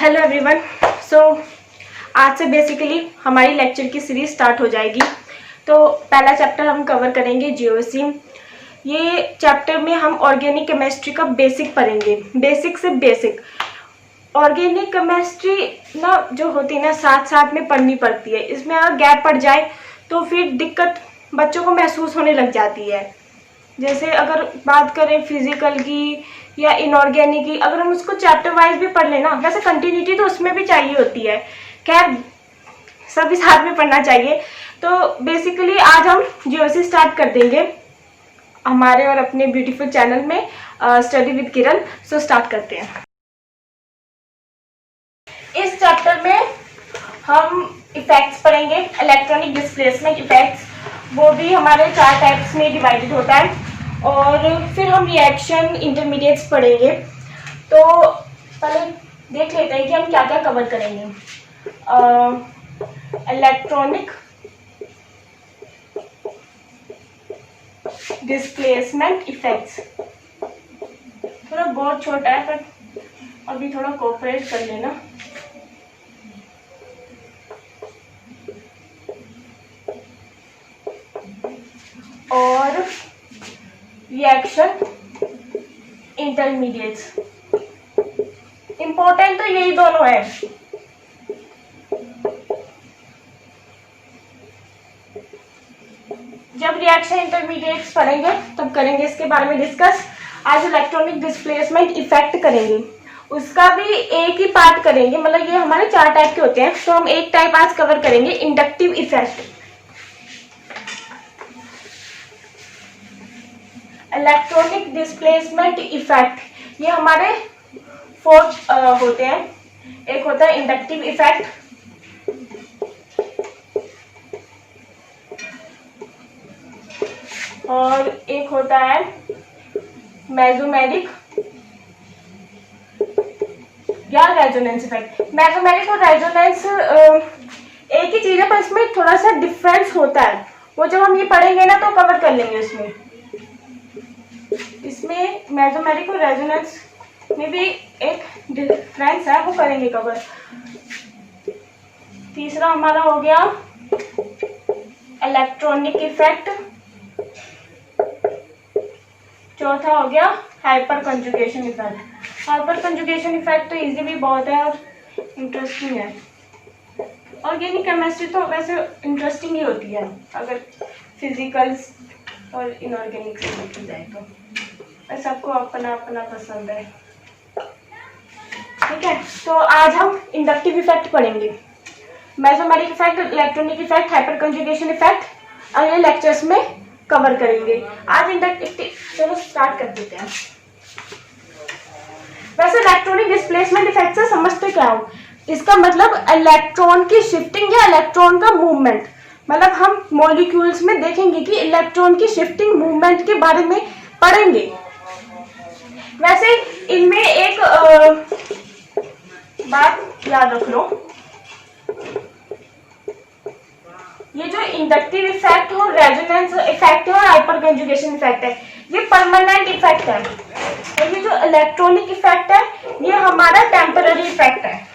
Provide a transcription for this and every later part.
Hello everyone. सो आज से basically हमारी लेक्चर की सीरीज स्टार्ट हो जाएगी। तो पहला चैप्टर हम कवर करेंगे जियोसिम। ये चैप्टर में हम ऑर्गेनिक केमिस्ट्री का बेसिक पढ़ेंगे, बेसिक से बेसिक। ऑर्गेनिक केमिस्ट्री ना जो होती है ना साथ साथ में पढ़नी पड़ती है। इसमें अगर गैप पड़ जाए तो फिर दिक्कत बच्चों को महसूस होने लग जाती है। जैसे अगर बात करें फिजिकल की या इनऑर्गेनिक की, अगर हम उसको चैप्टर वाइज भी पढ़ लेना, वैसे कंटिन्यूटी तो उसमें भी चाहिए होती है, खैर सभी साथ में पढ़ना चाहिए। तो बेसिकली आज हम जियोसी स्टार्ट कर देंगे हमारे और अपने ब्यूटीफुल चैनल में study with Kiran. So start करते हैं। इस चैप्टर में हम इफेक्ट्स पढ़ेंगे, इलेक्ट्रॉनिक डिस्प्लेसमेंट इफेक्ट्स। वो भी हमारे 4 टाइप्स में डिवाइडेड होता है। और फिर हम रिएक्शन इंटरमीडिएट्स पढ़ेंगे। तो पहले देख लेते हैं कि हम क्या क्या कवर करेंगे। इलेक्ट्रॉनिक डिस्प्लेसमेंट इफेक्ट्स थोड़ा बहुत छोटा है पर अभी थोड़ा कोऑपरेट कर लेना। और रिएक्शन इंटरमीडिएट्स, इंपॉर्टेंट तो यही दोनों है। जब रिएक्शन इंटरमीडिएट्स पढ़ेंगे तब करेंगे इसके बारे में डिस्कस। आज इलेक्ट्रॉनिक डिस्प्लेसमेंट इफेक्ट करेंगे, उसका भी एक ही पार्ट करेंगे, मतलब ये हमारे 4 टाइप के होते हैं। तो हम एक टाइप आज कवर करेंगे, inductive effect. Electronic displacement effect ये हमारे 4 होते हैं। एक होता है इंडक्टिव इफेक्ट, और एक होता है मेसोमेरिक या रेजोनेंस इफेक्ट। मेसोमेरिक और रेजोनेंस एक ही चीज है पर इसमें थोड़ा सा डिफरेंस होता है। वो जब हम ये पढ़ेंगे ना तो कवर कर लेंगे। इसमें मेसोमेरिक और रेजोनेंस में भी एक डिफरेंस है, वो करेंगे कवर। तीसरा हमारा हो गया इलेक्ट्रॉनिक इफेक्ट। चौथा हो गया hyper conjugation effect. Hyper conjugation effect तो इजी भी बहुत है और इंटरेस्टिंग है। ऑर्गेनिक केमिस्ट्री तो वैसे इंटरेस्टिंग ही होती है अगर फिजिकल और इनऑर्गेनिक से देखी जाए तो। सबको अपना अपना पसंद है, ठीक है। तो आज हम इंडक्टिव इफेक्ट पढ़ेंगे। Mesomeric effect, electronic effect, hyper conjugation effect अगले लेक्चर्स में कवर करेंगे। आज इंडक्टिव, चलो स्टार्ट कर देते हैं। वैसे इलेक्ट्रॉनिक डिस्प्लेसमेंट इफेक्ट से समझते क्या हो? इसका मतलब इलेक्ट्रॉन की शिफ्टिंग या इलेक्ट्रॉन का मूवमेंट। मतलब हम मॉलिक्यूल्स में देखेंगे कि इलेक्ट्रॉन की शिफ्टिंग मूवमेंट के बारे में पढ़ेंगे। वैसे इनमें एक बात याद रख लो, ये जो इंडक्टिव इफेक्ट हो, रेजोनेंस इफेक्ट है और हाइपर कंजुगेशन इफेक्ट है, ये परमानेंट इफेक्ट है। और ये जो इलेक्ट्रॉनिक इफेक्ट है ये हमारा टेम्पररी इफेक्ट है,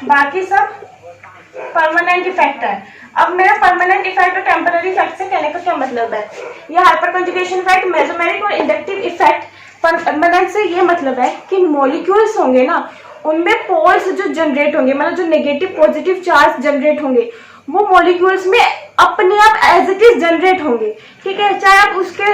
बाकी सब परमानेंट इफेक्ट है। अब मेरा परमानेंट इफेक्ट और टेम्पररी इफेक्ट से कहने का क्या मतलब है? ये हाइपर कंजुगेशन इफेक्ट, मेसोमेरिक और इंडक्टिव इफेक्ट परमानेंट से ये मतलब है कि मॉलिक्यूल्स होंगे ना, उनमें पोल्स जो जनरेट होंगे, मतलब जो नेगेटिव पॉजिटिव चार्ज जनरेट होंगे, वो मॉलिक्यूल्स में अपने आप एज इट इज जनरेट होंगे, ठीक है। चाहे आप उसके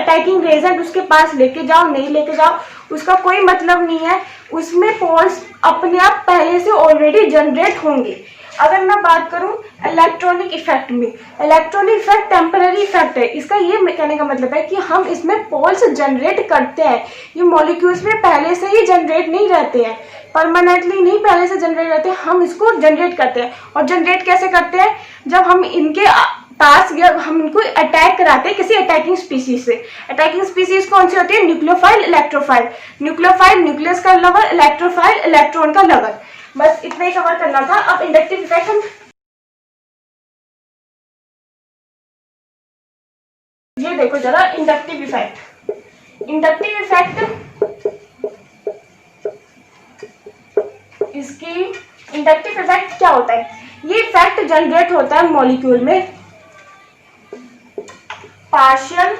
अटैकिंग रेजेंट उसके पास लेके जाओ, नहीं लेके जाओ, उसका कोई मतलब नहीं है। उसमें पोल्स अपने आप पहले से ऑलरेडी जनरेट होंगे। अगर मैं बात करूं इलेक्ट्रॉनिक इफेक्ट में, इलेक्ट्रॉनिक इफेक्ट टेम्पररी इफेक्ट है। इसका ये कहने का मतलब है कि हम इसमें पोल्स जनरेट करते हैं। ये मॉलिक्यूल्स में पहले से ही जनरेट नहीं रहते हैं, परमानेंटली नहीं पहले से जनरेट रहते हैं, हम इसको जनरेट करते हैं। और जनरेट कैसे करते हैं? जब हम इनके पास या हम इनको अटैक कराते हैं किसी अटैकिंग स्पीसीज से। अटैकिंग स्पीसीज कौन सी होती है? Nucleophile, electrophile. न्यूक्लियोफाइल न्यूक्लियस का लवर, इलेक्ट्रोफाइल इलेक्ट्रॉन का लवर। बस इतना ही कवर करना था। अब इंडक्टिव इफेक्ट हम ये देखो जरा, इंडक्टिव इफेक्ट। इंडक्टिव इफेक्ट इसकी इंडक्टिव इफेक्ट क्या होता है, ये इफेक्ट जनरेट होता है मॉलिक्यूल में पार्शियल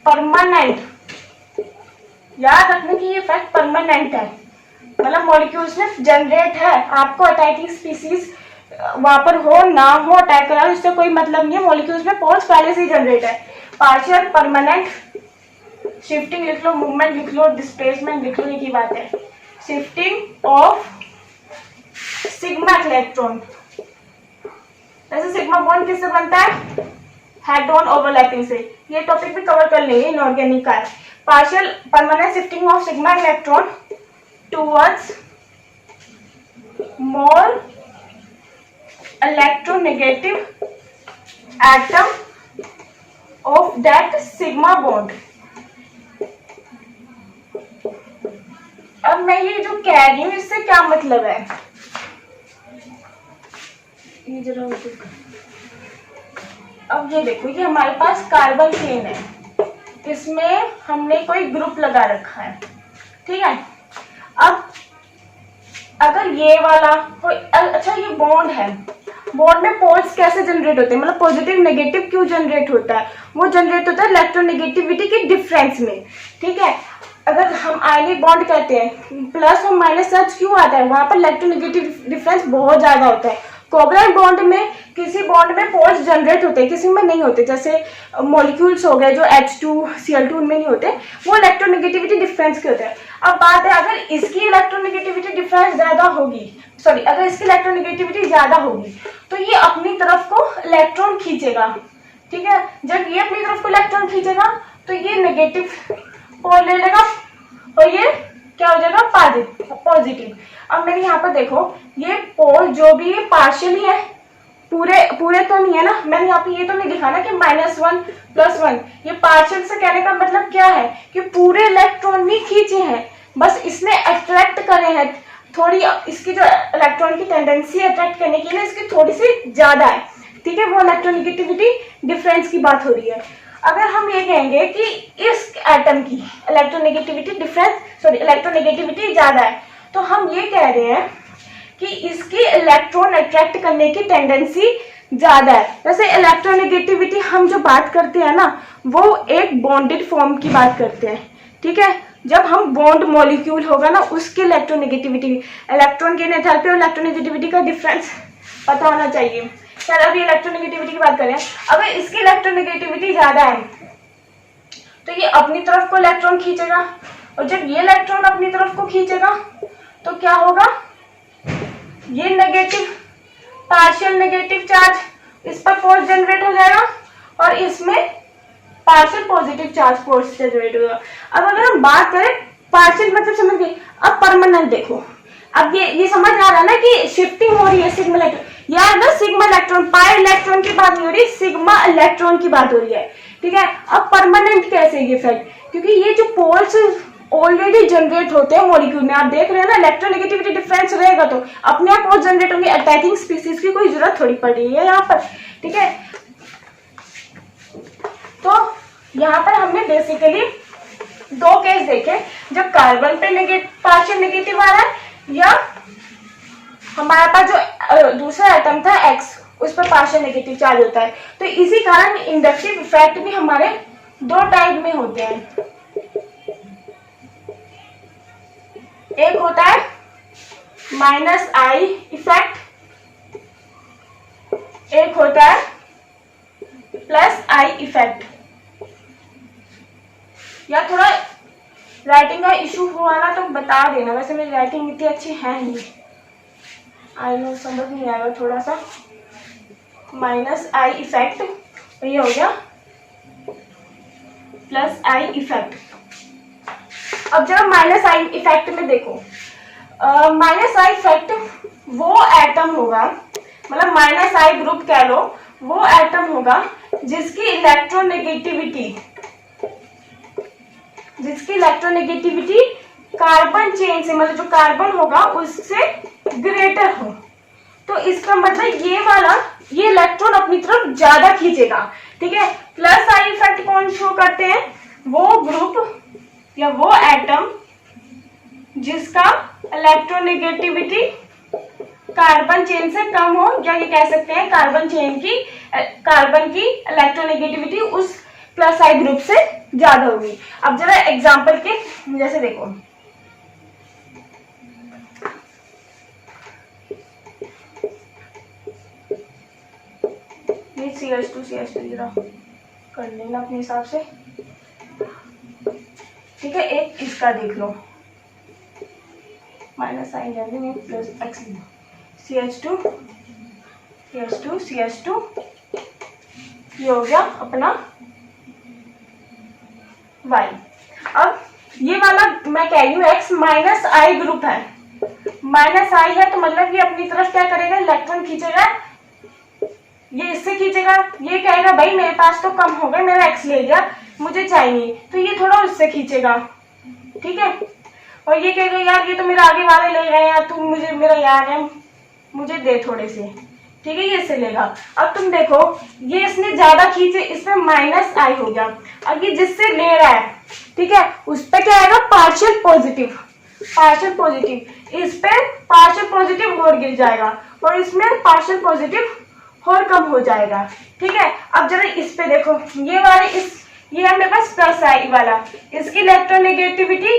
परमानेंट, याद रखने की ये इफेक्ट परमानेंट है, मतलब मॉलिक्यूल्स में जनरेट है। आपको अटैकिंग स्पीसीज वहां पर हो ना हो अटैक करा, इससे कोई मतलब नहीं है, मॉलिक्यूल्स में पोल्स पहले से ही जनरेट है। पार्शियल परमानेंट, शिफ्टिंग लिख लो, मूवमेंट लिख लो, डिस्प्लेसमेंट लिख लो, एक ही बात है। शिफ्टिंग ऑफ सिग्मा इलेक्ट्रॉन, वैसे सिग्मा बॉन्ड किससे बनता है, हेड ऑन ओवरलैपिंग से, ये टॉपिक भी कवर कर लेंगे इनऑर्गेनिक का। Partial permanent shifting of sigma electron towards more electronegative atom of that sigma bond. अब मैं ये जो कह रही हूं इससे क्या मतलब है, ये जरा अब ये देखो, ये हमारे पास कार्बन चेन है, इसमें हमने कोई ग्रुप लगा रखा है, ठीक है। अब अगर ये वाला अच्छा ये बॉन्ड है, बॉन्ड में पोल्स कैसे जनरेट होते हैं, मतलब पॉजिटिव नेगेटिव क्यों जनरेट होता है, वो जनरेट होता है इलेक्ट्रोनेगेटिविटी के डिफरेंस में, ठीक है। अगर हम आयनिक बॉन्ड कहते हैं, प्लस और माइनस चार्ज क्यों आता है, वहां पर इलेक्ट्रोनेगेटिव डिफरेंस बहुत ज्यादा होता है। कोवलेंट बॉन्ड में किसी बॉन्ड में पोल्स जनरेट होते हैं, किसी में नहीं होते, जैसे मॉलिक्यूल्स हो गए जो H2Cl2 उनमें नहीं होते, वो इलेक्ट्रोनेगेटिविटी डिफरेंस के होते हैं। अब बात है अगर इसकी इलेक्ट्रोनेगेटिविटी डिफरेंस ज्यादा होगी, सॉरी अगर इसकी इलेक्ट्रोनेगेटिविटी ज्यादा होगी तो ये अपनी तरफ को इलेक्ट्रॉन खींचेगा, ठीक है। जब ये अपनी तरफ को इलेक्ट्रॉन खींचेगा तो ये नेगेटिव पोल ले लेगा और ये क्या हो जाएगा पॉजिटिव। अब मेरे यहाँ पर देखो, ये पोल जो भी ये पार्शियली है, पूरे तो नहीं है ना, मैंने यहाँ पे ये तो नहीं लिखा ना कि -1 +1, ये पार्शियल से कहने का मतलब क्या है कि पूरे इलेक्ट्रॉन नहीं खींचे हैं, बस इसने अट्रैक्ट करे हैं, थोड़ी इसकी जो इलेक्ट्रॉन की टेंडेंसी अट्रैक्ट करने की ना इसकी थोड़ी सी ज्यादा है, ठीक है, वो इलेक्ट्रोनेगेटिविटी डिफरेंस की बात हो रही है। अगर हम ये कहेंगे कि इस एटम की इलेक्ट्रोनेगेटिविटी ज्यादा है, तो हम ये कह रहे हैं कि इसकी इलेक्ट्रॉन अट्रैक्ट करने की टेंडेंसी ज्यादा है। वैसे इलेक्ट्रोनेगेटिविटी हम जो बात करते हैं ना, वो एक बॉन्डेड फॉर्म की बात करते हैं, ठीक है। जब हम बॉन्ड मॉलिक्यूल होगा ना, उसकी इलेक्ट्रोनेगेटिविटी, इलेक्ट्रॉन की एंथैल्पी और इलेक्ट्रोनेगेटिविटी का डिफरेंस पता होना चाहिए। चल अभी इलेक्ट्रोनेगेटिविटी की बात करें, अगर इसकी इलेक्ट्रोनेगेटिविटी ज्यादा है तो ये अपनी तरफ को इलेक्ट्रॉन खींचेगा, और जब ये इलेक्ट्रॉन अपनी तरफ को खींचेगा तो क्या होगा, ये नेगेटिव पार्शियल नेगेटिव चार्ज इस पर फोर्स जनरेट हो जाएगा और इसमें partial positive charge force generate होगा। अब अगर हम बात करें पार्शियल मतलब समझ गए, अब परमानेंट देखो, अब ये समझ आ रहा है ना कि शिफ्टिंग हो रही है सिग्मा इलेक्ट्रॉन, यार ना सिग्मा इलेक्ट्रॉन, पाई इलेक्ट्रॉन की बात नहीं हो रही, सिग्मा इलेक्ट्रॉन की बात हो रही है, ठीक है। अब परमानेंट कैसे ये इफेक्ट, क्योंकि ये जो पोल्स ऑलरेडी जनरेट होते हैं मॉलिक्यूल में, आप देख रहे हैं ना, इलेक्ट्रोनेगेटिविटी डिफरेंस रहेगा तो अपने आप पोल्स जनरेट होंगे, अटैकिंग स्पीसीज की कोई जरूरत थोड़ी पड़ रही है यहाँ पर, ठीक है। तो यहाँ पर हमने बेसिकली दो केस देखे, जब कार्बन पे पार्शियल नेगेटिव आ रहा है, या हमारे पास जो दूसरा एटम था X, उस पर पार्शियल नेगेटिव चार्ज होता है। तो इसी कारण इंडक्टिव इफेक्ट भी हमारे दो टाइप में होते हैं, एक होता है -I इफेक्ट, एक होता है +I इफेक्ट। या थोड़ा राइटिंग का इशू हुआ ना तो बता देना, वैसे मेरी राइटिंग इतनी अच्छी है नहीं, आई नो समझ नहीं आएगा थोड़ा सा। -I इफेक्ट, ये हो गया +I इफेक्ट। अब जब -I इफेक्ट में देखो, -I इफेक्ट वो एटम होगा, मतलब -I ग्रुप कह लो, वो एटम होगा जिसकी इलेक्ट्रोनेगेटिविटी कार्बन चेन से, मतलब जो कार्बन होगा उससे ग्रेटर हो। तो इसका मतलब ये इलेक्ट्रॉन अपनी तरफ ज्यादा खींचेगा, ठीक है। +I इफेक्ट कौन शो करते हैं, वो ग्रुप या वो एटम जिसका इलेक्ट्रोनेगेटिविटी कार्बन चेन से कम हो, या ये कह सकते हैं कार्बन की इलेक्ट्रोनेगेटिविटी उस प्लस आई ग्रुप से ज्यादा होगी। अब जरा एग्जांपल के जैसे देखो, ये CH2 जरा कर लेना अपने हिसाब से, ठीक है। एक इसका देख लो, माइनस साइन जाने प्लस एक्स, CH2 ये हो गया अपना Y। अब ये वाला मैं कह रही हूँ X माइनस आई ग्रुप है, माइनस आई है तो मतलब ये अपनी तरफ क्या करेगा, इलेक्ट्रॉन खींचेगा, ये इससे खींचेगा, ये कहेगा भाई मेरे पास तो कम हो गए, मेरा X ले गया, मुझे चाहिए, तो ये थोड़ा उससे खींचेगा, ठीक है। और ये कहेगा यार ये तो मेरा आगे वाले ले गए यार, तू मुझे, मेरा यार है, मुझे दे थोड़े से, ठीक है, ये इससे लेगा। अब तुम देखो ये इसने ज्यादा खींचे, इसमें माइनस आई हो गया। अब ये जिससे ले रहा है, ठीक है, उस पे क्या आएगा, पार्शियल पॉजिटिव, इस पे पार्शियल पॉजिटिव और गिर जाएगा, और इसमें पार्शियल पॉजिटिव और कम हो जाएगा, ठीक है। अब जरा इस पे देखो, ये वाले ये है मेरे पास प्लस आई वाला, इसकी इलेक्ट्रोनेगेटिविटी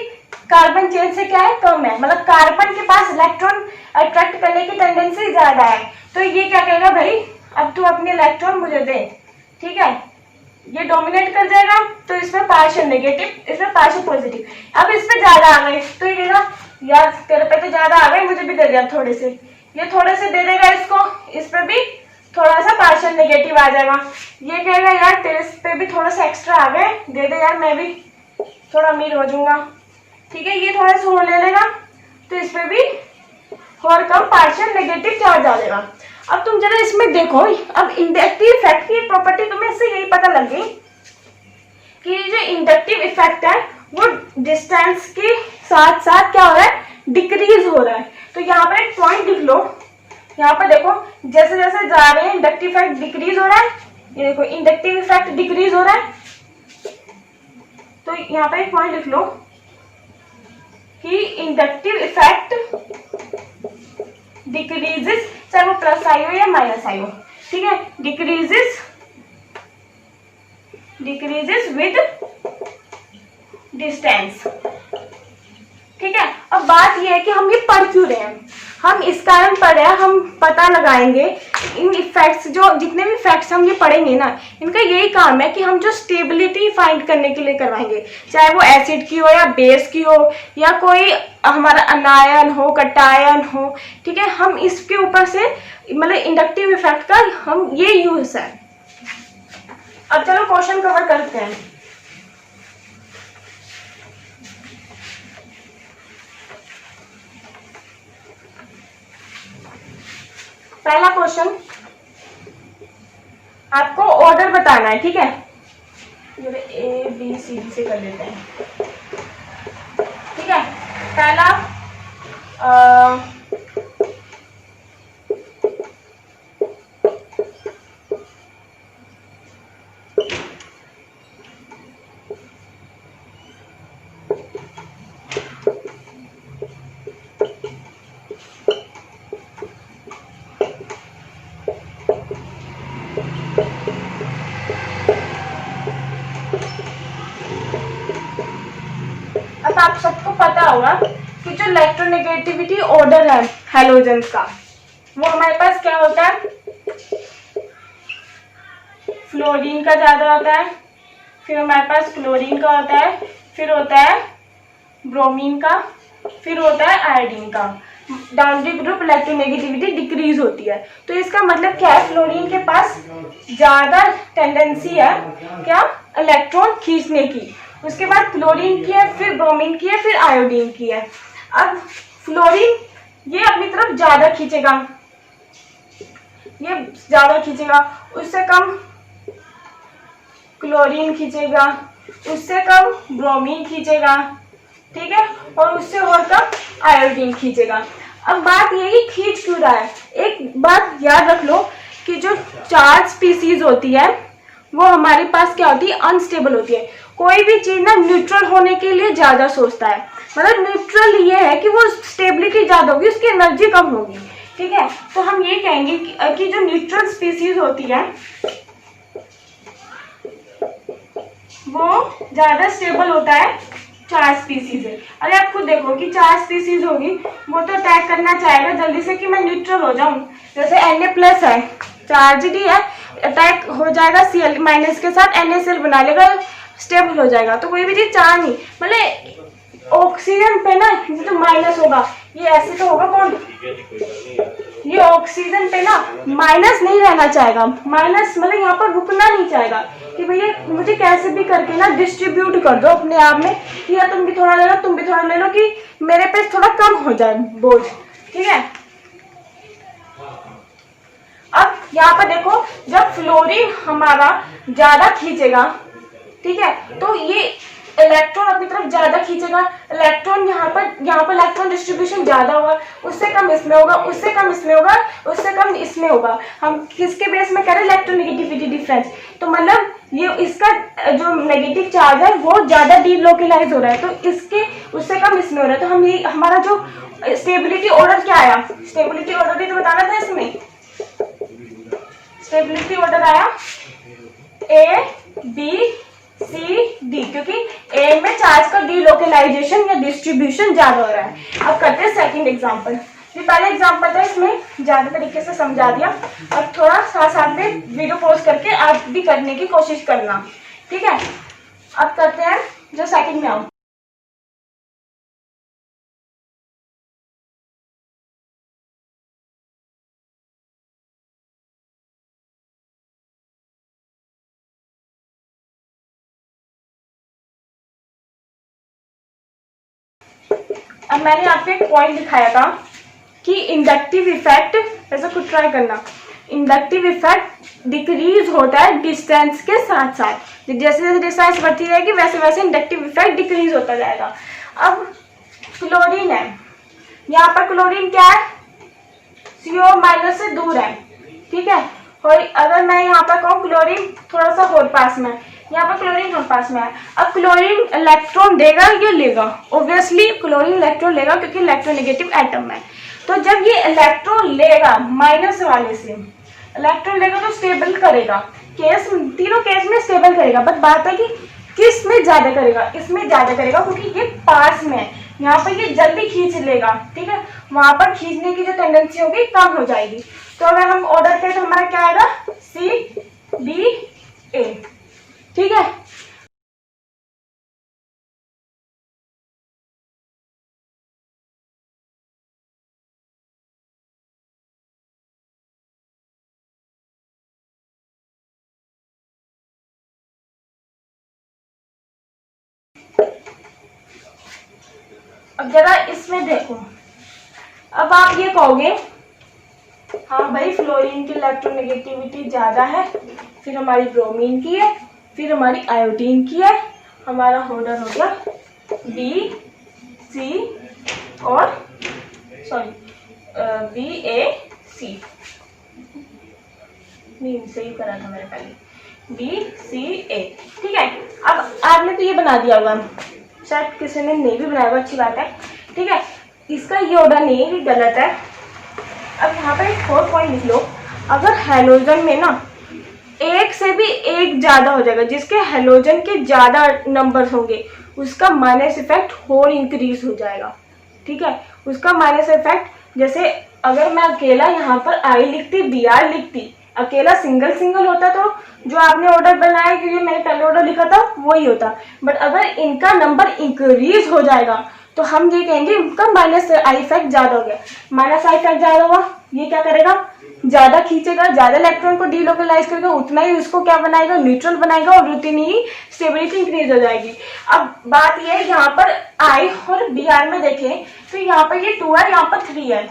कार्बन चेन से क्या है, कम है, मतलब कार्बन के पास इलेक्ट्रॉन अट्रैक्ट करने की टेंडेंसी ज्यादा है, तो ये क्या कहेगा भाई अब तू अपने इलेक्ट्रॉन मुझे दे, ठीक है, ये डोमिनेट कर जाएगा, तो इसमें पार्शियल नेगेटिव, इसमें पार्शियल पॉजिटिव। अब इस पे ज्यादा आ गए तो ये कहेगा यार तेरे पे तो ज्यादा आ गए, मुझे भी दे दिया थोड़े से, ये थोड़े से दे देगा इसको, इस पे भी थोड़ा सा पार्शियल नेगेटिव आ जाएगा, ये कहेगा यार तेरे पे भी थोड़ा सा एक्स्ट्रा आ गए, दे दे यार, मैं भी थोड़ा अमीर हो जाऊंगा, ठीक है, ये थोड़ा सा और ले लेगा, तो इस पे भी और कम पार्शियल नेगेटिव चार्ज आ जाएगा। अब तुम जरा इसमें देखो, अब इंडक्टिव इफेक्ट की प्रॉपर्टी तुम्हें इससे यही पता लग गई कि जो इंडक्टिव इफेक्ट है वो डिस्टेंस के साथ साथ क्या हो रहा है, डिक्रीज हो रहा है। तो यहाँ पर एक पॉइंट लिख लो, यहाँ पर देखो जैसे जैसे जा रहे हैं इंडक्टिव इफेक्ट डिक्रीज हो रहा है, ये देखो इंडक्टिव इफेक्ट डिक्रीज हो रहा है, तो यहाँ पर एक पॉइंट लिख लो कि इंडक्टिव इफेक्ट डिक्रीजेस, चाहे वो प्लस आई हो या माइनस आई हो, ठीक है, डिक्रीजेस विद डिस्टेंस, ठीक है। अब बात यह है कि हम ये पढ़ क्यों रहे हैं, हम इस कारण पढ़ रहे हैं, हम पता लगाएंगे इन इफेक्ट्स, जो जितने भी इफेक्ट्स हम ये पढ़ेंगे ना, इनका यही काम है कि हम जो स्टेबिलिटी फाइंड करने के लिए करवाएंगे, चाहे वो एसिड की हो या बेस की हो या कोई हमारा अनायन हो, कटायन हो, ठीक है, हम इसके ऊपर से मतलब इंडक्टिव इफेक्ट का हम ये यूज है। अब चलो क्वेश्चन कवर करते हैं। पहला क्वेश्चन, आपको ऑर्डर बताना है, ठीक है, A B C D से कर लेते हैं, ठीक है। पहला अब आप सबको पता होगा कि जो इलेक्ट्रोनेगेटिविटी ऑर्डर है हैलोजेंस का, वो हमारे पास क्या होता है, फ्लोरीन का ज्यादा होता है, फिर हमारे पास क्लोरीन का होता है, फिर होता है ब्रोमीन का, फिर होता है आयोडीन का। डाउनरी ग्रुप इलेक्ट्रोनेगेटिविटी डिक्रीज होती है, तो इसका मतलब क्या है, फ्लोरीन के पास ज्यादा टेंडेंसी है क्या, इलेक्ट्रॉन खींचने की, उसके बाद क्लोरीन की है, फिर ब्रोमीन की है, फिर आयोडीन की है। अब फ्लोरीन ये अपनी तरफ ज्यादा खींचेगा, ये ज्यादा खींचेगा, उससे कम क्लोरीन खींचेगा, उससे कम ब्रोमीन खींचेगा, ठीक है, और उससे और कम आयोडीन खींचेगा। अब बात यही खींच क्यों रहा है, एक बात याद रख लो कि जो चार्ज स्पीसीज होती है वो हमारे पास क्या होती है, अनस्टेबल होती है। कोई भी चीज ना न्यूट्रल होने के लिए ज्यादा सोचता है, मतलब न्यूट्रल ये है कि वो स्टेबिलिटी ज़्यादा होगी, उसकी एनर्जी कम होगी। ठीक है, तो हम ये कहेंगे कि जो न्यूट्रल स्पीसीज होती है वो ज़्यादा स्टेबल होता है चार्ज स्पीसीज है। अरे आप खुद देखो कि चार्ज स्पीसीज होगी वो तो अटैक करना चाहेगा जल्दी से कि मैं न्यूट्रल हो जाऊं। जैसे Na+ है, चार्ज ही है, अटैक हो जाएगा Cl- के साथ, NaCl बना लेगा, स्टेबल हो जाएगा। तो कोई भी चीज चार्ज नहीं, मतलब ऑक्सीजन पे ना जो माइनस होगा, ये ऐसे तो होगा कौन, ये ऑक्सीजन पे ना माइनस नहीं रहना चाहेगा, माइनस मतलब यहाँ पर रुकना नहीं चाहेगा कि भैया मुझे कैसे भी करके ना डिस्ट्रीब्यूट कर दो अपने आप में, कि या तुम भी थोड़ा ले लो, तुम भी थोड़ा ले लो, कि मेरे पे थोड़ा कम हो जाए बोझ। ठीक है, अब यहाँ पर देखो जब फ्लोरीन हमारा ज्यादा खींचेगा, ठीक है, तो ये इलेक्ट्रॉन अपनी तरफ ज्यादा खींचेगा, इलेक्ट्रॉन यहाँ पर इलेक्ट्रॉन डिस्ट्रीब्यूशन ज्यादा होगा, उससे कम इसमें होगा, उससे कम इसमें होगा, उससे कम इसमें होगा। हम किसके बेस में कह रहे हैं, इलेक्ट्रोनेगेटिविटी डिफरेंस। तो मतलब ये इसका जो नेगेटिव चार्ज है वो ज्यादा डीलोकलाइज हो रहा है, तो इसके उससे कम इसमें हो रहा है। तो हम ये हमारा जो स्टेबिलिटी ऑर्डर क्या आया, स्टेबिलिटी ऑर्डर भी तो बताना था इसमें, स्टेबिलिटी ऑर्डर आया A B C D, क्योंकि ए में चार्ज का डीलोकलाइजेशन या डिस्ट्रीब्यूशन ज्यादा हो रहा है। अब करते हैं सेकंड एग्जांपल। ये पहला एग्जांपल था, इसमें ज्यादा तरीके से समझा दिया, अब थोड़ा साथ साथ में वीडियो पॉज करके आप भी करने की कोशिश करना। ठीक है, अब करते हैं जो सेकंड में आओ। अब मैंने आपको एक पॉइंट दिखाया था कि इंडक्टिव इफेक्ट, ऐसा कुछ ट्राई करना, इंडक्टिव इफेक्ट डिक्रीज होता है डिस्टेंस के साथ साथ, जैसे जैसे डिस्टेंस बढ़ती रहेगी वैसे वैसे इंडक्टिव इफेक्ट डिक्रीज होता जाएगा। अब क्लोरीन है, यहाँ पर क्लोरीन क्या है, CO- से दूर है। ठीक है, और अगर मैं यहाँ पर कहूँ क्लोरीन थोड़ा सा और पास में, यहाँ पर क्लोरीन और पास में है। अब क्लोरीन इलेक्ट्रॉन देगा या लेगा, ऑब्वियसली क्लोरीन इलेक्ट्रॉन लेगा क्योंकि इलेक्ट्रोनेगेटिव एटम है। तो जब ये इलेक्ट्रॉन लेगा माइनस वाले से, इलेक्ट्रॉन लेगा तो स्टेबल करेगा, केस तीनों केस में स्टेबल करेगा, बट बात है कि किस में ज्यादा करेगा, इसमें ज्यादा करेगा क्योंकि ये पास में है, यहाँ पर ये जल्दी खींच लेगा। ठीक है, वहां पर खींचने की जो टेंडेंसी होगी कम हो जाएगी। तो अगर हम ऑर्डर करें तो हमारा क्या आएगा, CBA। ठीक है, अब जरा इसमें देखो, अब आप ये कहोगे हाँ भाई फ्लोरीन की इलेक्ट्रोनेगेटिविटी ज्यादा है, फिर हमारी ब्रोमीन की है, फिर हमारी आयोडीन की है, हमारा ऑर्डर हो गया BC और सॉरी BAC, नहीं सही करा था मैंने पहले, BCA। ठीक है, अब आपने तो ये बना दिया होगा, शायद किसी ने नहीं भी बनाया होगा, अच्छी बात है। ठीक है, इसका ये ऑर्डर नहीं है कि गलत है। अब यहाँ पर एक और पॉइंट लिख लो, अगर हैलोजन में ना एक से भी एक ज्यादा हो जाएगा, जिसके हैलोजन के ज्यादा नंबर होंगे उसका माइनस इफेक्ट और इंक्रीज हो जाएगा। ठीक है, उसका माइनस इफेक्ट, जैसे अगर मैं अकेला यहाँ पर I लिखती, Br लिखती, अकेला सिंगल सिंगल होता तो जो आपने ऑर्डर बनाया, क्योंकि मैंने पहले ऑर्डर लिखा था वही होता, बट अगर इनका नंबर इंक्रीज हो जाएगा तो हम ये कहेंगे उनका माइनस आई इफेक्ट ज्यादा हो गया। माइनस आई इफेक्ट ज्यादा हुआ, ये क्या करेगा, ज्यादा खींचेगा, ज्यादा इलेक्ट्रॉन को डीलोकलाइज करेगा, उतना ही उसको क्या बनाएगा, न्यूट्रल बनाएगा, और उतनी ही स्टेबिलिटी इंक्रीज हो जाएगी। अब बात ये है, यहाँ पर I और Br में देखें तो यहाँ पर ये 2 है, यहाँ पर 3 है।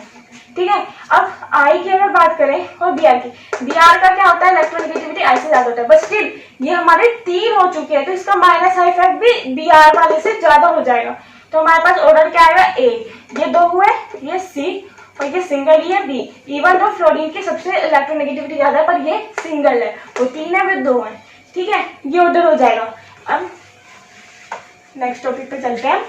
ठीक है, अब I की अगर बात करें और Br की, Br का क्या होता है, इलेक्ट्रोनेगेटिविटी I से ज्यादा होता है, बट स्टिल ये हमारे 3 हो चुके हैं, तो इसका माइनस आई इफेक्ट भी Br वाले से ज्यादा हो जाएगा। तो हमारे पास ऑर्डर क्या आएगा, A, ये 2 हुए, ये C और ये सिंगल, ये B। इवन तो फ्लोरीन की सबसे इलेक्ट्रोनेगेटिविटी ज्यादा है, पर ये सिंगल है, वो 3 है, वे 2 है। ठीक है, ये ऑर्डर हो जाएगा। अब नेक्स्ट टॉपिक पे चलते हैं।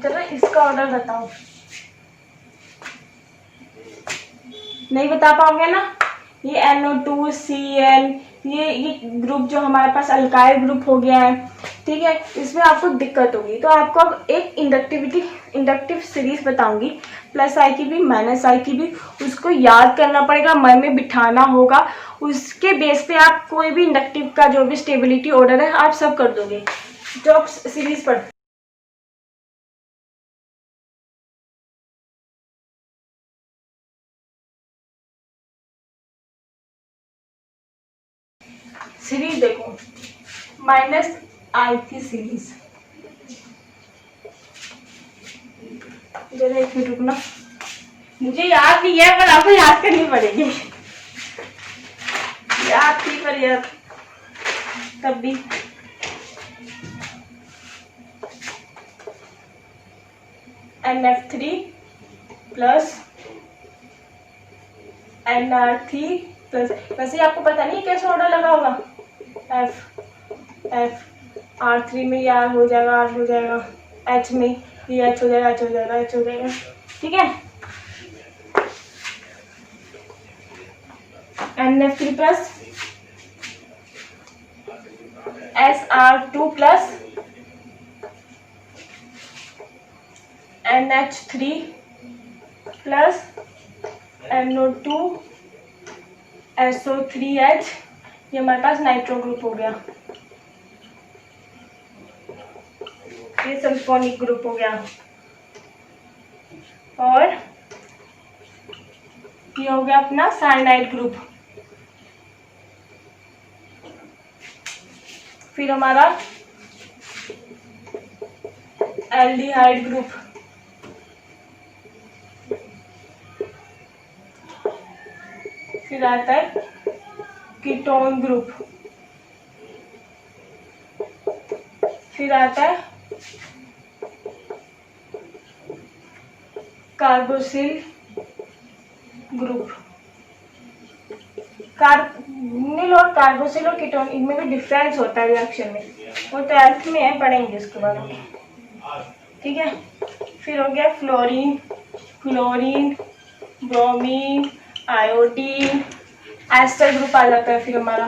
चलो इसका ऑर्डर बताओ। नहीं बता पाओगे ना। ये NO2 CN ये ग्रुप जो हमारे पास अल्काइल ग्रुप हो गया है, ठीक है, इसमें आपको दिक्कत होगी। तो आपको अब एक इंडक्टिव सीरीज बताऊंगी, प्लस आई की भी माइनस आई की भी, उसको याद करना पड़ेगा, मन में बिठाना होगा। उसके बेस पे आप कोई भी इंडक्टिव का जो भी स्टेबिलिटी ऑर्डर है आप सब कर दोगे। जो आप सीरीज पढ़ सीरीज देखो, माइनस आई की सीरीज, जरा एक मिनट रुकना, मुझे याद नहीं है पर आपको याद करनी पड़ेगी। याद थी पर याद तब भी। NF3 प्लस NR3 प्लस, वैसे आपको पता नहीं कैसे ऑर्डर लगा होगा। F R3 में ये R हो जाएगा, R हो जाएगा, H में ये H हो जाएगा, H हो जाएगा, H हो जाएगा, ठीक है। NF3 plus SR2 plus NH3 plus NO2 SO3H, ये हमारे पास नाइट्रो ग्रुप हो गया, ये सल्फोनिक ग्रुप हो गया, और ये हो गया अपना साइनाइड ग्रुप। फिर हमारा एल्डिहाइड ग्रुप, फिर आता है कीटोन ग्रुप, फिर आता है कार्बोसिल ग्रुप। कार्बोनिल और कार्बोसिल और कीटोन, इनमें भी डिफरेंस होता है रिएक्शन में, वो 12th में है, पढ़ेंगे इसके बारे में, ठीक है। फिर हो गया fluorine, chlorine, bromine, iodine, ester group आ जाता है। फिर हमारा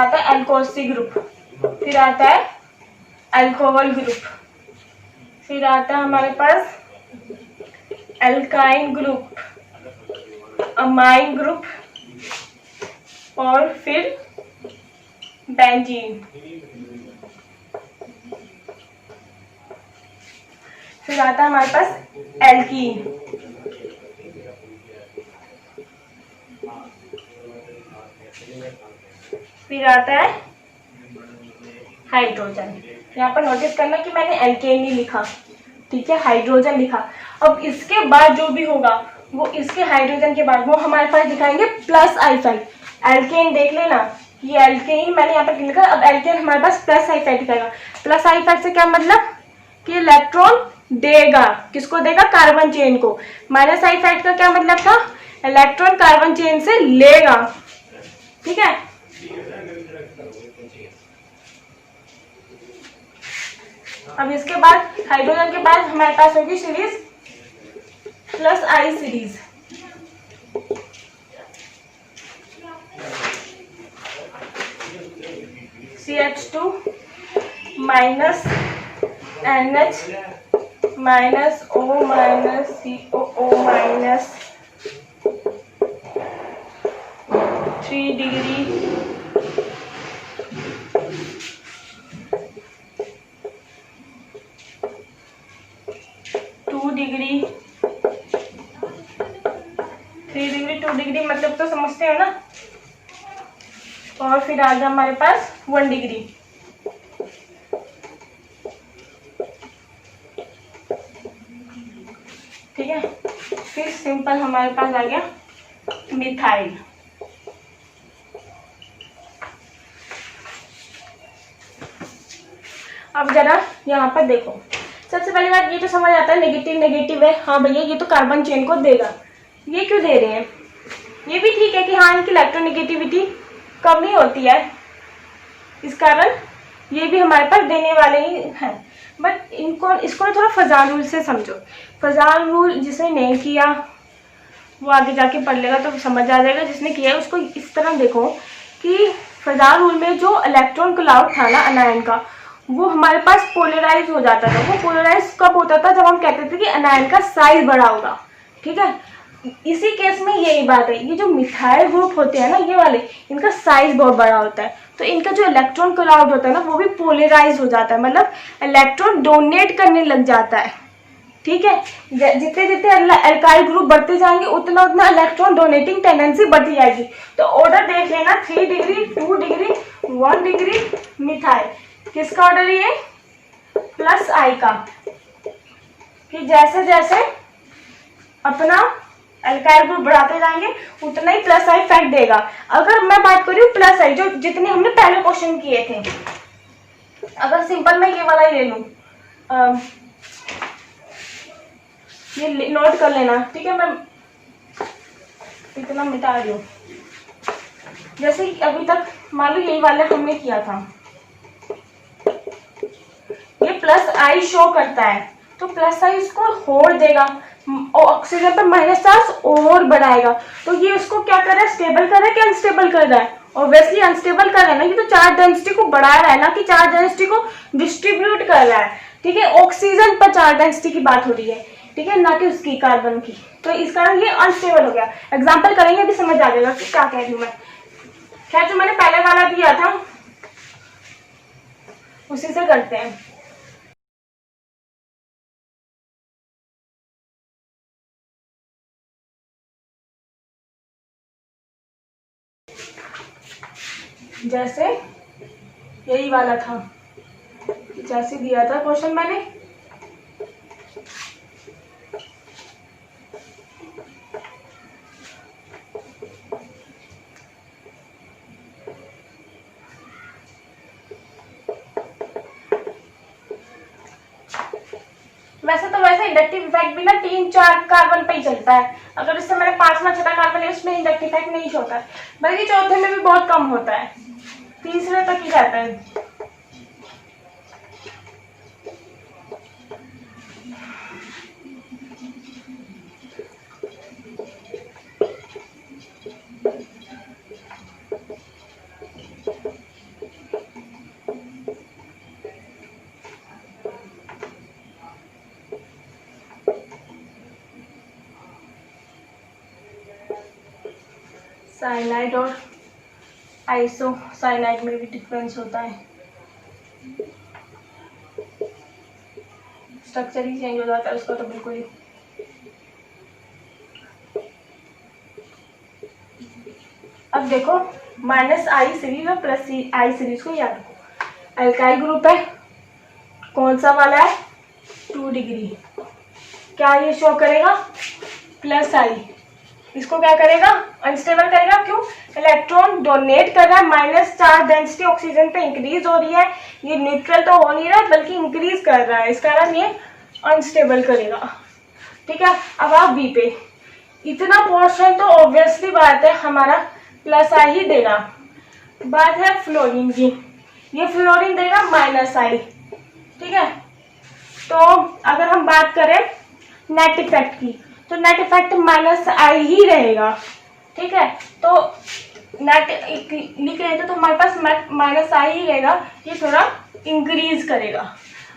आता है एल्कोसी ग्रुप, फिर आता है अल्कोहल ग्रुप, फिर आता है हमारे पास एल्काइन ग्रुप, अमाइन ग्रुप, और फिर बेंजीन। फिर आता है हमारे पास एल्कीन, फिर आता है हाइड्रोजन। यहाँ पर नोटिस करना कि मैंने एल्केन नहीं लिखा, ठीक है, हाइड्रोजन लिखा। अब इसके बाद जो भी होगा वो इसके हाइड्रोजन के बाद वो हमारे पास दिखाएंगे प्लस आई फाइव। एल्केन देख लेना, ये एल्केन मैंने यहाँ पर लिखा, अब एल्केन हमारे पास प्लस आई फाइव दिखाएगा। प्लस आई फाइव से क्या मतलब कि इलेक्ट्रॉन देगा, किसको देगा, कार्बन चेन को। माइनस आई फाइव का क्या मतलब था, इलेक्ट्रॉन कार्बन चेन से लेगा, ठीक है। अब इसके बाद हाइड्रोजन के बाद हमारे पास होगी series plus I series. CH2 minus NH minus O minus COO minus 3 degree, degree, 3 degree, 2 degree, मतलब तो समझते हो ना। और फिर आ गया हमारे पास 1 डिग्री, ठीक है। फिर सिंपल हमारे पास आ गया मिथाइल। अब जरा यहाँ पर देखो, सबसे पहली बात ये तो समझ आता है नेगेटिव नेगेटिव है, हाँ भैया ये तो कार्बन चेन को देगा। ये क्यों दे रहे हैं, ये भी ठीक है कि हाँ इनकी इलेक्ट्रोनेगेटिविटी कम नहीं होती है, इस कारण ये भी हमारे पास देने वाले ही हैं, बट इसको ना थोड़ा फजाल रूल से समझो। फजाल रूल जिसने नहीं किया वो आगे जाके पढ़ लेगा तो समझ आ जाएगा, जिसने किया है उसको इस तरह देखो कि फजाल रूल में जो इलेक्ट्रॉन क्लाउड था ना अनायन का, वो हमारे पास पोलराइज हो जाता था। वो पोलराइज कब होता था? जब हम कहते थे कि अनायन का साइज बड़ा होगा, ठीक है। इसी केस में यही बात है, ये जो मिथाइल ग्रुप होते हैं ना ये वाले, इनका साइज बहुत बड़ा होता है, तो इनका जो इलेक्ट्रॉन क्लाउड होता है ना वो भी पोलराइज हो जाता है, मतलब इलेक्ट्रॉन डोनेट करने लग जाता है, ठीक है। जितने जितने अल्काइल ग्रुप बढ़ते जाएंगे उतना उतना इलेक्ट्रॉन डोनेटिंग टेंडेंसी बढ़ती जाएगी। तो ऑर्डर देख लेना, 3 डिग्री, 2 डिग्री, 1 डिग्री मिथाइल, किसका ऑर्डर ये? प्लस आई का, कि जैसे जैसे अपना अल्काइल ग्रुप बढ़ाते जाएंगे उतना ही प्लस आई इफेक्ट देगा। अगर मैं बात करूँ प्लस आई, जो जितने हमने पहले क्वेश्चन किए थे, अगर सिंपल मैं ये वाला ले लूं, ये नोट कर लेना, ठीक है। मैं इतना मिटा रही हूँ। जैसे अभी तक मान लो यही वाला हमने किया था, ये प्लस आई शो करता है, तो प्लस आई इसको होड़ देगा, ऑक्सीजन पर माइनस चार्ज और बढ़ाएगा। तो ये उसको क्या कर रहा है? स्टेबल कर रहा है कि अनस्टेबल कर रहा है? ऑब्वियसली अनस्टेबल कर रहा है ना, ये तो चार्ज डेंसिटी को बढ़ा रहा है ना कि चार्ज डेंसिटी को डिस्ट्रीब्यूट कर रहा है, ठीक है। ऑक्सीजन पर चार्ज डेंसिटी की बात हो रही है, ठीक है, ना कि उसकी कार्बन की। तो इस कारण ये अनस्टेबल हो गया। एग्जाम्पल करेंगे अभी समझ आ जाएगा कि क्या कह रही हूँ मैं। खैर जो मैंने पहले वाला दिया था उसी से करते हैं। जैसे यही वाला था, जैसे दिया था क्वेश्चन मैंने, वैसे इंडक्टिव इफेक्ट भी ना 3-4 कार्बन पे ही चलता है। अगर इससे मैंने 5वां छठा कार्बन है उसमें इंडक्टिव इफेक्ट नहीं होता है, बल्कि चौथे में भी बहुत कम होता है, तीसरे तक ही रहता है। साइनाइड और आइसो साइनाइड में भी डिफरेंस होता है, स्ट्रक्चर ही चेंज हो जाता है उसका तो बिल्कुल ही। अब देखो माइनस आई सीरीज और प्लस आई सीरीज को याद रखो। अल्काइल ग्रुप है, कौन सा वाला है? 2 डिग्री, क्या ये शो करेगा? प्लस आई। इसको क्या करेगा? अनस्टेबल करेगा। क्यों? इलेक्ट्रॉन डोनेट कर रहा है, माइनस चार्ज डेंसिटी ऑक्सीजन पे इंक्रीज हो रही है, ये न्यूट्रल तो हो नहीं रहा बल्कि इंक्रीज कर रहा है, इस कारण ये अनस्टेबल करेगा, ठीक है। अब आप बी पे, इतना पोर्शन तो ऑब्वियसली बात है हमारा प्लस आई ही देगा। बात है फ्लोरीन की, ये फ्लोरीन देगा माइनस आई, ठीक है। तो अगर हम बात करें नेट इफेक्ट की, तो नेट इफेक्ट माइनस आई ही रहेगा, ठीक है। तो नेट लिख रहे थे तो हमारे पास माइनस आई ही रहेगा, ये थोड़ा इंक्रीज करेगा।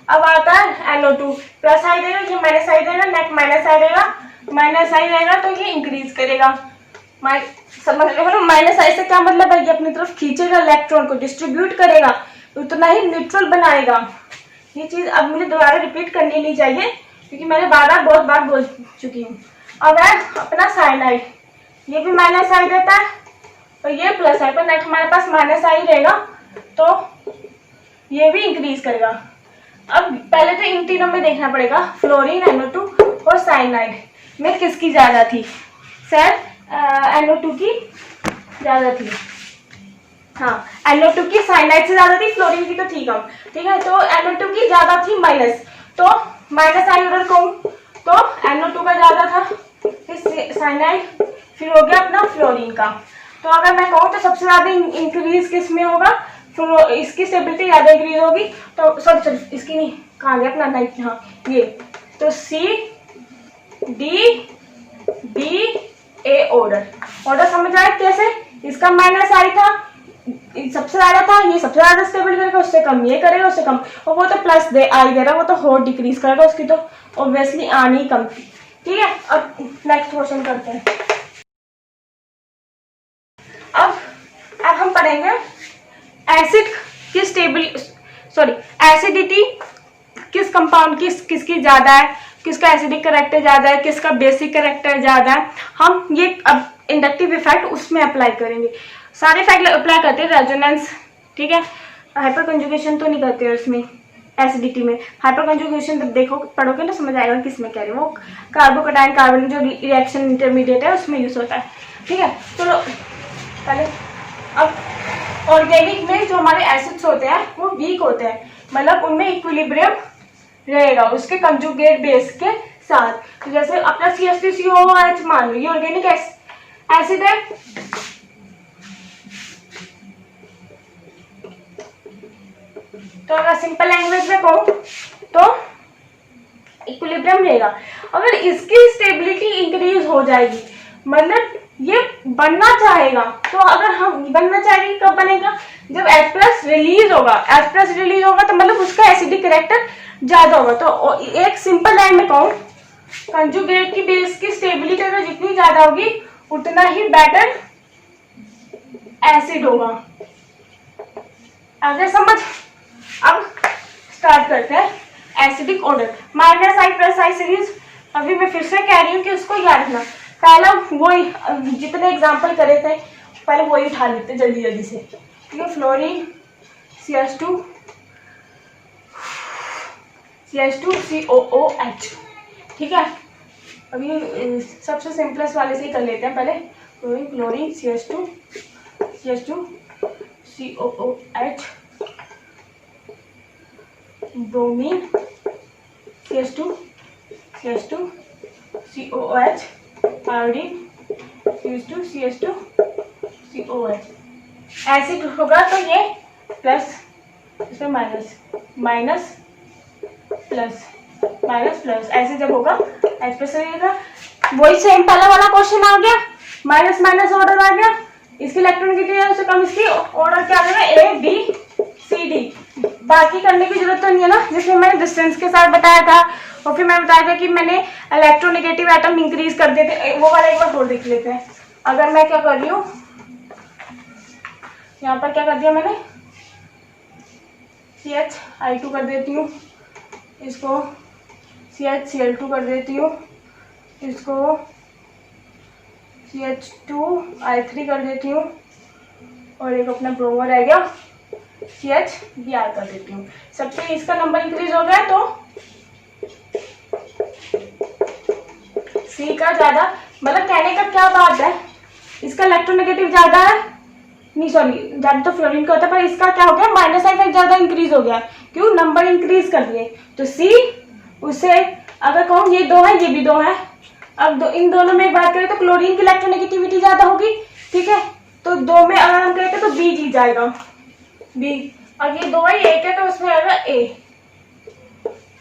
अब आता है NO2, प्लस आई देगा, ये माइनस आई देगा, नेट माइनस आई देगा, माइनस आई रहेगा तो ये इंक्रीज करेगा। समझ रहे हो ना? माइनस आई से क्या मतलब है? ये अपनी तरफ खींचेगा, इलेक्ट्रॉन को डिस्ट्रीब्यूट करेगा, उतना ही न्यूट्रल बनाएगा। ये चीज अब मुझे दोबारा रिपीट करनी नहीं चाहिए क्योंकि मैंने बहुत बार बोल चुकी हूँ। अब है अपना साइनाइड, ये भी माइनस आई देता है और ये प्लस आई, पर नेट हमारे पास माइनस आई रहेगा तो ये भी इंक्रीज करेगा। अब पहले तो इन तीनों में देखना पड़ेगा, फ्लोरीन, NO2 और साइनाइड में किसकी ज्यादा थी? शायद NO2 की ज्यादा थी। हाँ, NO2 की साइनाइड से ज्यादा थी, फ्लोरीन की तो थी कम, ठीक है। तो NO2 की ज्यादा थी माइनस, तो माइनस आई ऑर्डर कहूं तो NO2 का ज्यादा था, फिर साइनाइड, फिर हो गया अपना फ्लोरीन का। तो अगर मैं कहूँ तो सबसे ज्यादा इंक्रीज किस में होगा? इसकी स्टेबिलिटी ज़्यादा इंक्रीज होगी तो सॉरी इसकी नहीं, कहाँ गया अपना नाइट, हाँ ये, तो सी डी बी ए ऑर्डर समझ आए कैसे? इसका माइनस आई था, सबसे ज्यादा था, ये सबसे ज्यादा स्टेबल करेगा, उससे कम ये करेगा, उससे कम, और वो तो प्लस दे आई दे रहा, वो तो और डिक्रीज करेगा, उसकी तो ऑब्वियसली आनी कम थी। ठीक है, अब नेक्स्ट क्वेश्चन करते हैं। अब हम पढ़ेंगे एसिड की एसिडिटी किस कंपाउंड की किसकी ज्यादा है, किसका एसिडिक करेक्टर ज्यादा है, किसका बेसिक करेक्टर ज्यादा है। हम ये अब इंडक्टिव इफेक्ट उसमें अप्लाई करेंगे, सारे इफेक्ट अप्लाई करते हैं रेजोनेंस। ठीक है, हाइपर कंजुगेशन तो नहीं करते हैं उसमें एसिडिटी में। हाइपर कंजुगेशन जब देखो पढ़ोगे ना समझ आएगा किसमें कह रहे हैं, वो कार्बोकटाइन कार्बन जो रिएक्शन इंटरमीडिएट है उसमें यूज होता है। ठीक है, चलो पहले अब ऑर्गेनिक में जो हमारे एसिड्स होते हैं वो वीक होते हैं, मतलब उनमें इक्विलिब्रियम रहेगा उसके कंजुगेट बेस के साथ। तो जैसे अपना CH3COOH मान लो, ये ऑर्गेनिक एसिड है, तो अगर सिंपल लैंग्वेज में कहूं तो इक्विलिब्रियम रहेगा। अगर इसकी स्टेबिलिटी इंक्रीज हो जाएगी, मतलब ये बनना चाहेगा, तो अगर हम बनना चाहेंगे कब बनेगा, जब H+ रिलीज होगा। H+ रिलीज होगा तो मतलब उसका एसिडिक कैरेक्टर ज्यादा होगा। तो एक सिंपल लाइन में कहूं, कंजुगेट की बेस की स्टेबिलिटी अगर जितनी ज्यादा होगी उतना ही बेटर एसिड होगा। आगे समझ। अब स्टार्ट करते हैं एसिडिक ऑर्डर। -I+I सीरीज अभी मैं फिर से कह रही हूँ कि उसको याद रखना। पहला वही जितने एग्जाम्पल करे थे पहले वही उठा लेते जल्दी जल्दी से। ठीक है, फ्लोरीन CH2 COOH। ठीक है, अभी सबसे सिंपलेस्ट वाले से ही कर लेते हैं पहले। Chlorine CH2 COOH, bromine CH2 COOH, iodine CH2 COOH। Acid होगा तो ये प्लस, इसमें माइनस प्लस ऐसे जब होगा H+ रहेगा। वही सेम पहला वाला क्वेश्चन आ गया, माइनस ऑर्डर आ गया, इसकी इलेक्ट्रॉनिक से कम, इसकी ऑर्डर क्या आ जाएगा ABCD। बाकी करने की जरूरत तो नहीं है ना, जिसमें मैंने डिस्टेंस के साथ बताया था, और फिर मैंने बताया था कि मैंने इलेक्ट्रोनेगेटिव एटम इंक्रीज कर देते, वो वाला एक बार और देख लेते हैं। अगर मैं क्या कर रही हूँ, यहाँ पर क्या कर दिया मैंने, CH2 कर देती हूँ, इसको CH2 कर देती हूँ, इसको CH2 कर देती हूँ, और एक अपना ब्रोमो रह गया CH कर देती हूँ। सबसे इसका नंबर इंक्रीज हो गया तो C का ज्यादा, मतलब कहने का क्या बात है, इसका इलेक्ट्रोनेगेटिव ज्यादा है, नहीं सॉरी ज्यादा तो फ्लोरीन का होता है, पर इसका क्या हो गया -I इफेक्ट ज्यादा इंक्रीज हो गया। क्यों? नंबर इंक्रीज कर दिए। तो C उससे अगर कहूँ ये 2 है ये भी 2 है, अब इन दोनों में बात करें तो क्लोरीन की इलेक्ट्रोनेगेटिविटी ज्यादा होगी। ठीक है, तो 2 में अगर हम कहते तो B जीत जाएगा, B। अब ये 2 है, 1 है, तो उसमें आएगा A।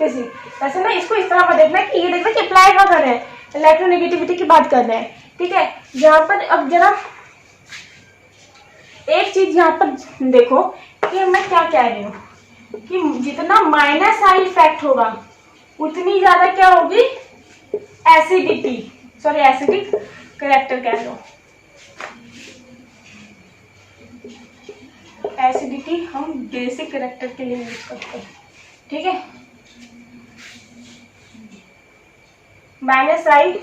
वैसे ना इसको इस तरह पर देखना कि ये देखना कि अप्लाई क्या कर रहे हैं, इलेक्ट्रोनेगेटिविटी की बात कर रहे हैं। ठीक है, यहाँ पर अब जरा एक चीज यहाँ पर देखो कि मैं क्या कह रही हूँ कि जितना -I इफेक्ट होगा उतनी ज्यादा क्या होगी एसिडिटी, सॉरी एसिडिक कैरेक्टर कह लो। एसिडिटी हम बेसिक कैरेक्टर के लिए यूज करते हैं। ठीक है, -I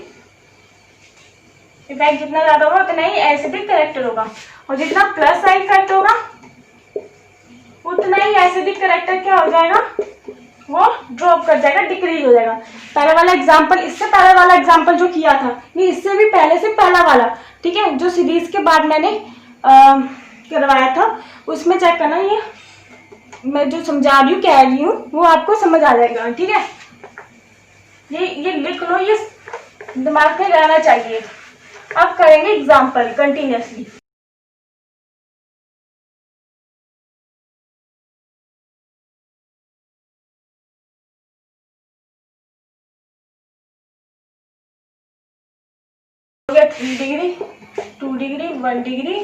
इफेक्ट जितना ज्यादा होगा उतना ही एसिडिक कैरेक्टर होगा, और जितना +I इफेक्ट होगा उतना ही एसिडिक कैरेक्टर क्या हो जाएगा, वो ड्रॉप कर जाएगा, डिक्रीज हो जाएगा। पहले वाला एग्जांपल, इससे पहले वाला एग्जांपल जो किया था, नहीं इससे भी पहले से पहला वाला, ठीक है, जो सीरीज के बाद मैंने करवाया था उसमें चेक करना, ये मैं जो समझा रही हूँ कह रही हूँ वो आपको समझ आ जाएगा। ठीक है, ये लिख लो, ये दिमाग में रहना चाहिए। अब करेंगे एग्जाम्पल कंटिन्यूअसली। हो गया 3 डिग्री, 2 डिग्री, 1 डिग्री,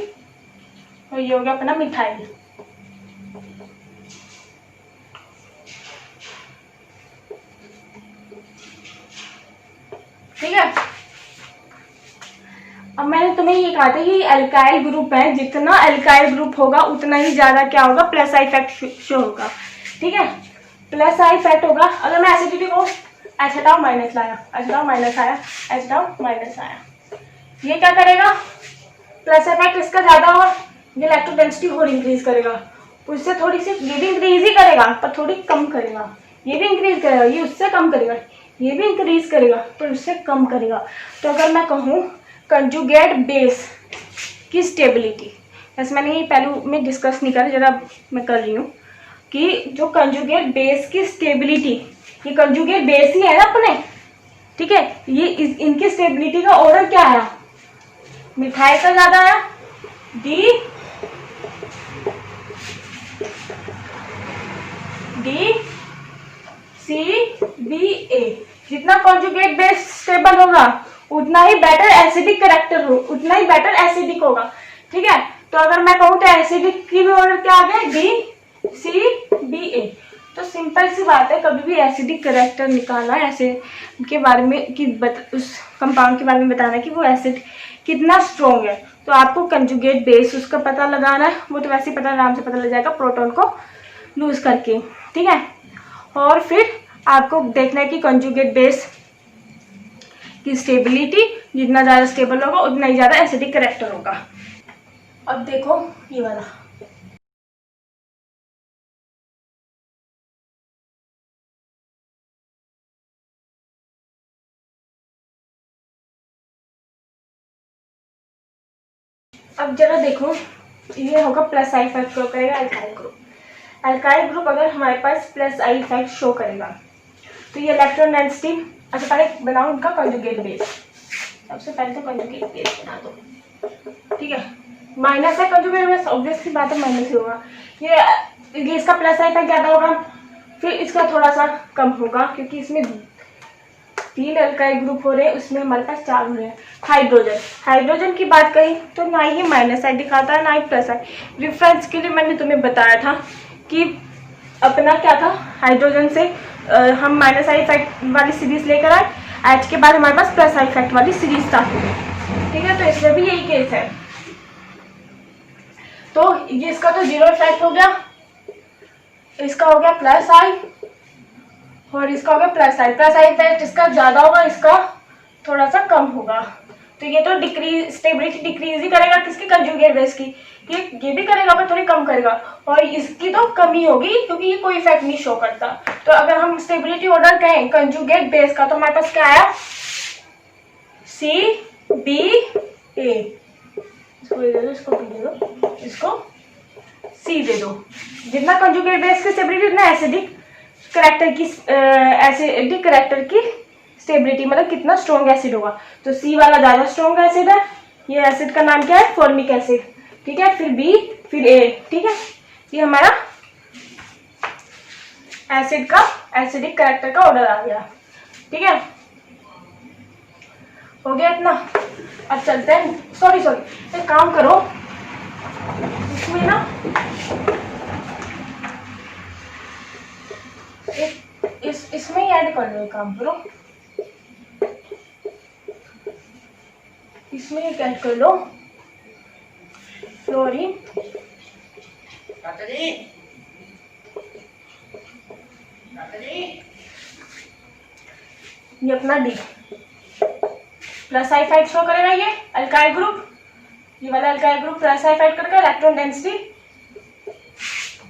और ये हो गया अपना मिथाइल। ठीक है। अब मैंने तुम्हें ये कहा था कि अल्काइल ग्रुप है, जितना अल्काइल ग्रुप होगा उतना ही ज्यादा क्या होगा, प्लस आई इफेक्ट शो होगा। ठीक है, प्लस आई इफेक्ट होगा। अगर मैं एसिडिटी को एच हटाओ माइनस लाया, एच हटाओ माइनस आया, एच हटाओ माइनस आया, ये क्या करेगा, प्लस इफेक्ट इसका ज्यादा होगा, ये इलेक्ट्रो डेंसिटी और इंक्रीज करेगा। उससे थोड़ी सी ये भी इंक्रीज ही करेगा पर थोड़ी कम करेगा, ये भी इंक्रीज करेगा, ये उससे कम करेगा, ये भी इंक्रीज करेगा पर उससे कम करेगा। तो अगर मैं कहूँ कंजुगेट बेस की स्टेबिलिटी, जैसे मैंने ये पहलू में डिस्कस नहीं करा, जरा मैं कर रही हूँ कि जो कंजुगेट बेस की स्टेबिलिटी, ये कंजुगेट बेस ही है ना अपने। ठीक है, ये इनकी स्टेबिलिटी का ऑर्डर क्या आया, मिथाइल का ज्यादा आया, डी सी बी ए। जितना कॉन्जुगेट बेस स्टेबल होगा उतना ही बेटर एसिडिक कैरेक्टर हो, उतना ही बेटर एसिडिक होगा। ठीक है, तो अगर मैं कहूँ तो एसिडिक की भी ऑर्डर क्या आ गया, डी सी बी ए। तो सिंपल सी बात है, कभी भी एसिडिक कैरेक्टर निकालना है ऐसे के बारे में कि उस कंपाउंड के बारे में बताना है कि वो एसिड कितना स्ट्रॉन्ग है, तो आपको कंजुगेट बेस उसका पता लगाना है। वो तो वैसे ही पता आराम से पता लग जाएगा प्रोटॉन को लूज करके। ठीक है, और फिर आपको देखना है कि कंजुगेट बेस की स्टेबिलिटी जितना ज़्यादा स्टेबल होगा उतना ही ज़्यादा एसिडिक कैरेक्टर होगा। अब देखो ये वाला, अब जरा देखो, ये होगा प्लस आई इफेक्ट शो करेगा अल्काइल ग्रुप। अल्काइल ग्रुप अगर हमारे पास प्लस आई इफेक्ट शो करेगा तो ये इलेक्ट्रॉन डेंसिटी, अच्छा पहले बनाओ उनका कंजुगेट बेस। सबसे पहले तो कंजुगेट बेस बना दो। ठीक है, माइनस है कंजुगेट बेस, ऑब्वियसली बात है माइनस ही होगा। ये इसका प्लस आई इफेक्ट ज्यादा होगा, फिर इसका थोड़ा सा कम होगा क्योंकि इसमें 3 अल्काइल ग्रुप हो रहे हैं, उसमें हमारे पास 4 हो रहे हैं। हाइड्रोजन की बात कही तो ना ही माइनस आई दिखाता है ना ही प्लस आई। रेफरेंस के लिए मैंने तुम्हें बताया था कि अपना क्या था, हाइड्रोजन से हम माइनस आई इफेक्ट वाली सीरीज लेकर आए, एच के बाद हमारे पास प्लस आई इफेक्ट वाली सीरीज स्टार्ट हो गई। ठीक है, तो इसमें भी यही केस है। तो ये इसका तो 0 इफेक्ट हो गया, इसका हो गया प्लस आई और इसका हो गया plus I. Plus I effect इसका ज्यादा होगा, इसका थोड़ा सा कम होगा। तो ये तो डिक्रीज, स्टेबिलिटी डिक्रीज ही करेगा किसकी, कंजुगेट बेस की। ये भी करेगा पर थोड़ी कम करेगा, और इसकी तो कमी होगी क्योंकि ये कोई इफेक्ट नहीं शो करता। तो अगर हम स्टेबिलिटी ऑर्डर कहें कंजुगेट बेस का तो हमारे पास क्या आया, सी बी ए। इसको दे दो, इसको बी दे दो, इसको सी दे दो। जितना कंजुगेट बेस की स्टेबिलिटी उतना एसिडिक कैरेक्टर की स्टेबिलिटी, मतलब कितना स्ट्रॉन्ग एसिड होगा। तो सी वाला ज्यादा स्ट्रॉन्ग एसिड है, ये एसिड का नाम क्या है, फॉर्मिक एसिड। ठीक है, फिर बी, फिर ए। ठीक है, ये हमारा एसिड का एसिडिक कैरेक्टर का ऑर्डर आ गया। ठीक है, हो गया इतना। अब चलते हैं, सॉरी एक काम करो, इसमें ना इसमें ही ऐड कर लो, एक काम करो, इसमें एक ऐड कर लो फ्लोरीन। ये अपना डी प्लस आई इफेक्ट शो करेगा, ये अल्काइल ग्रुप, ये वाला alkyl group plus I effect करके इलेक्ट्रॉन डेंसिटी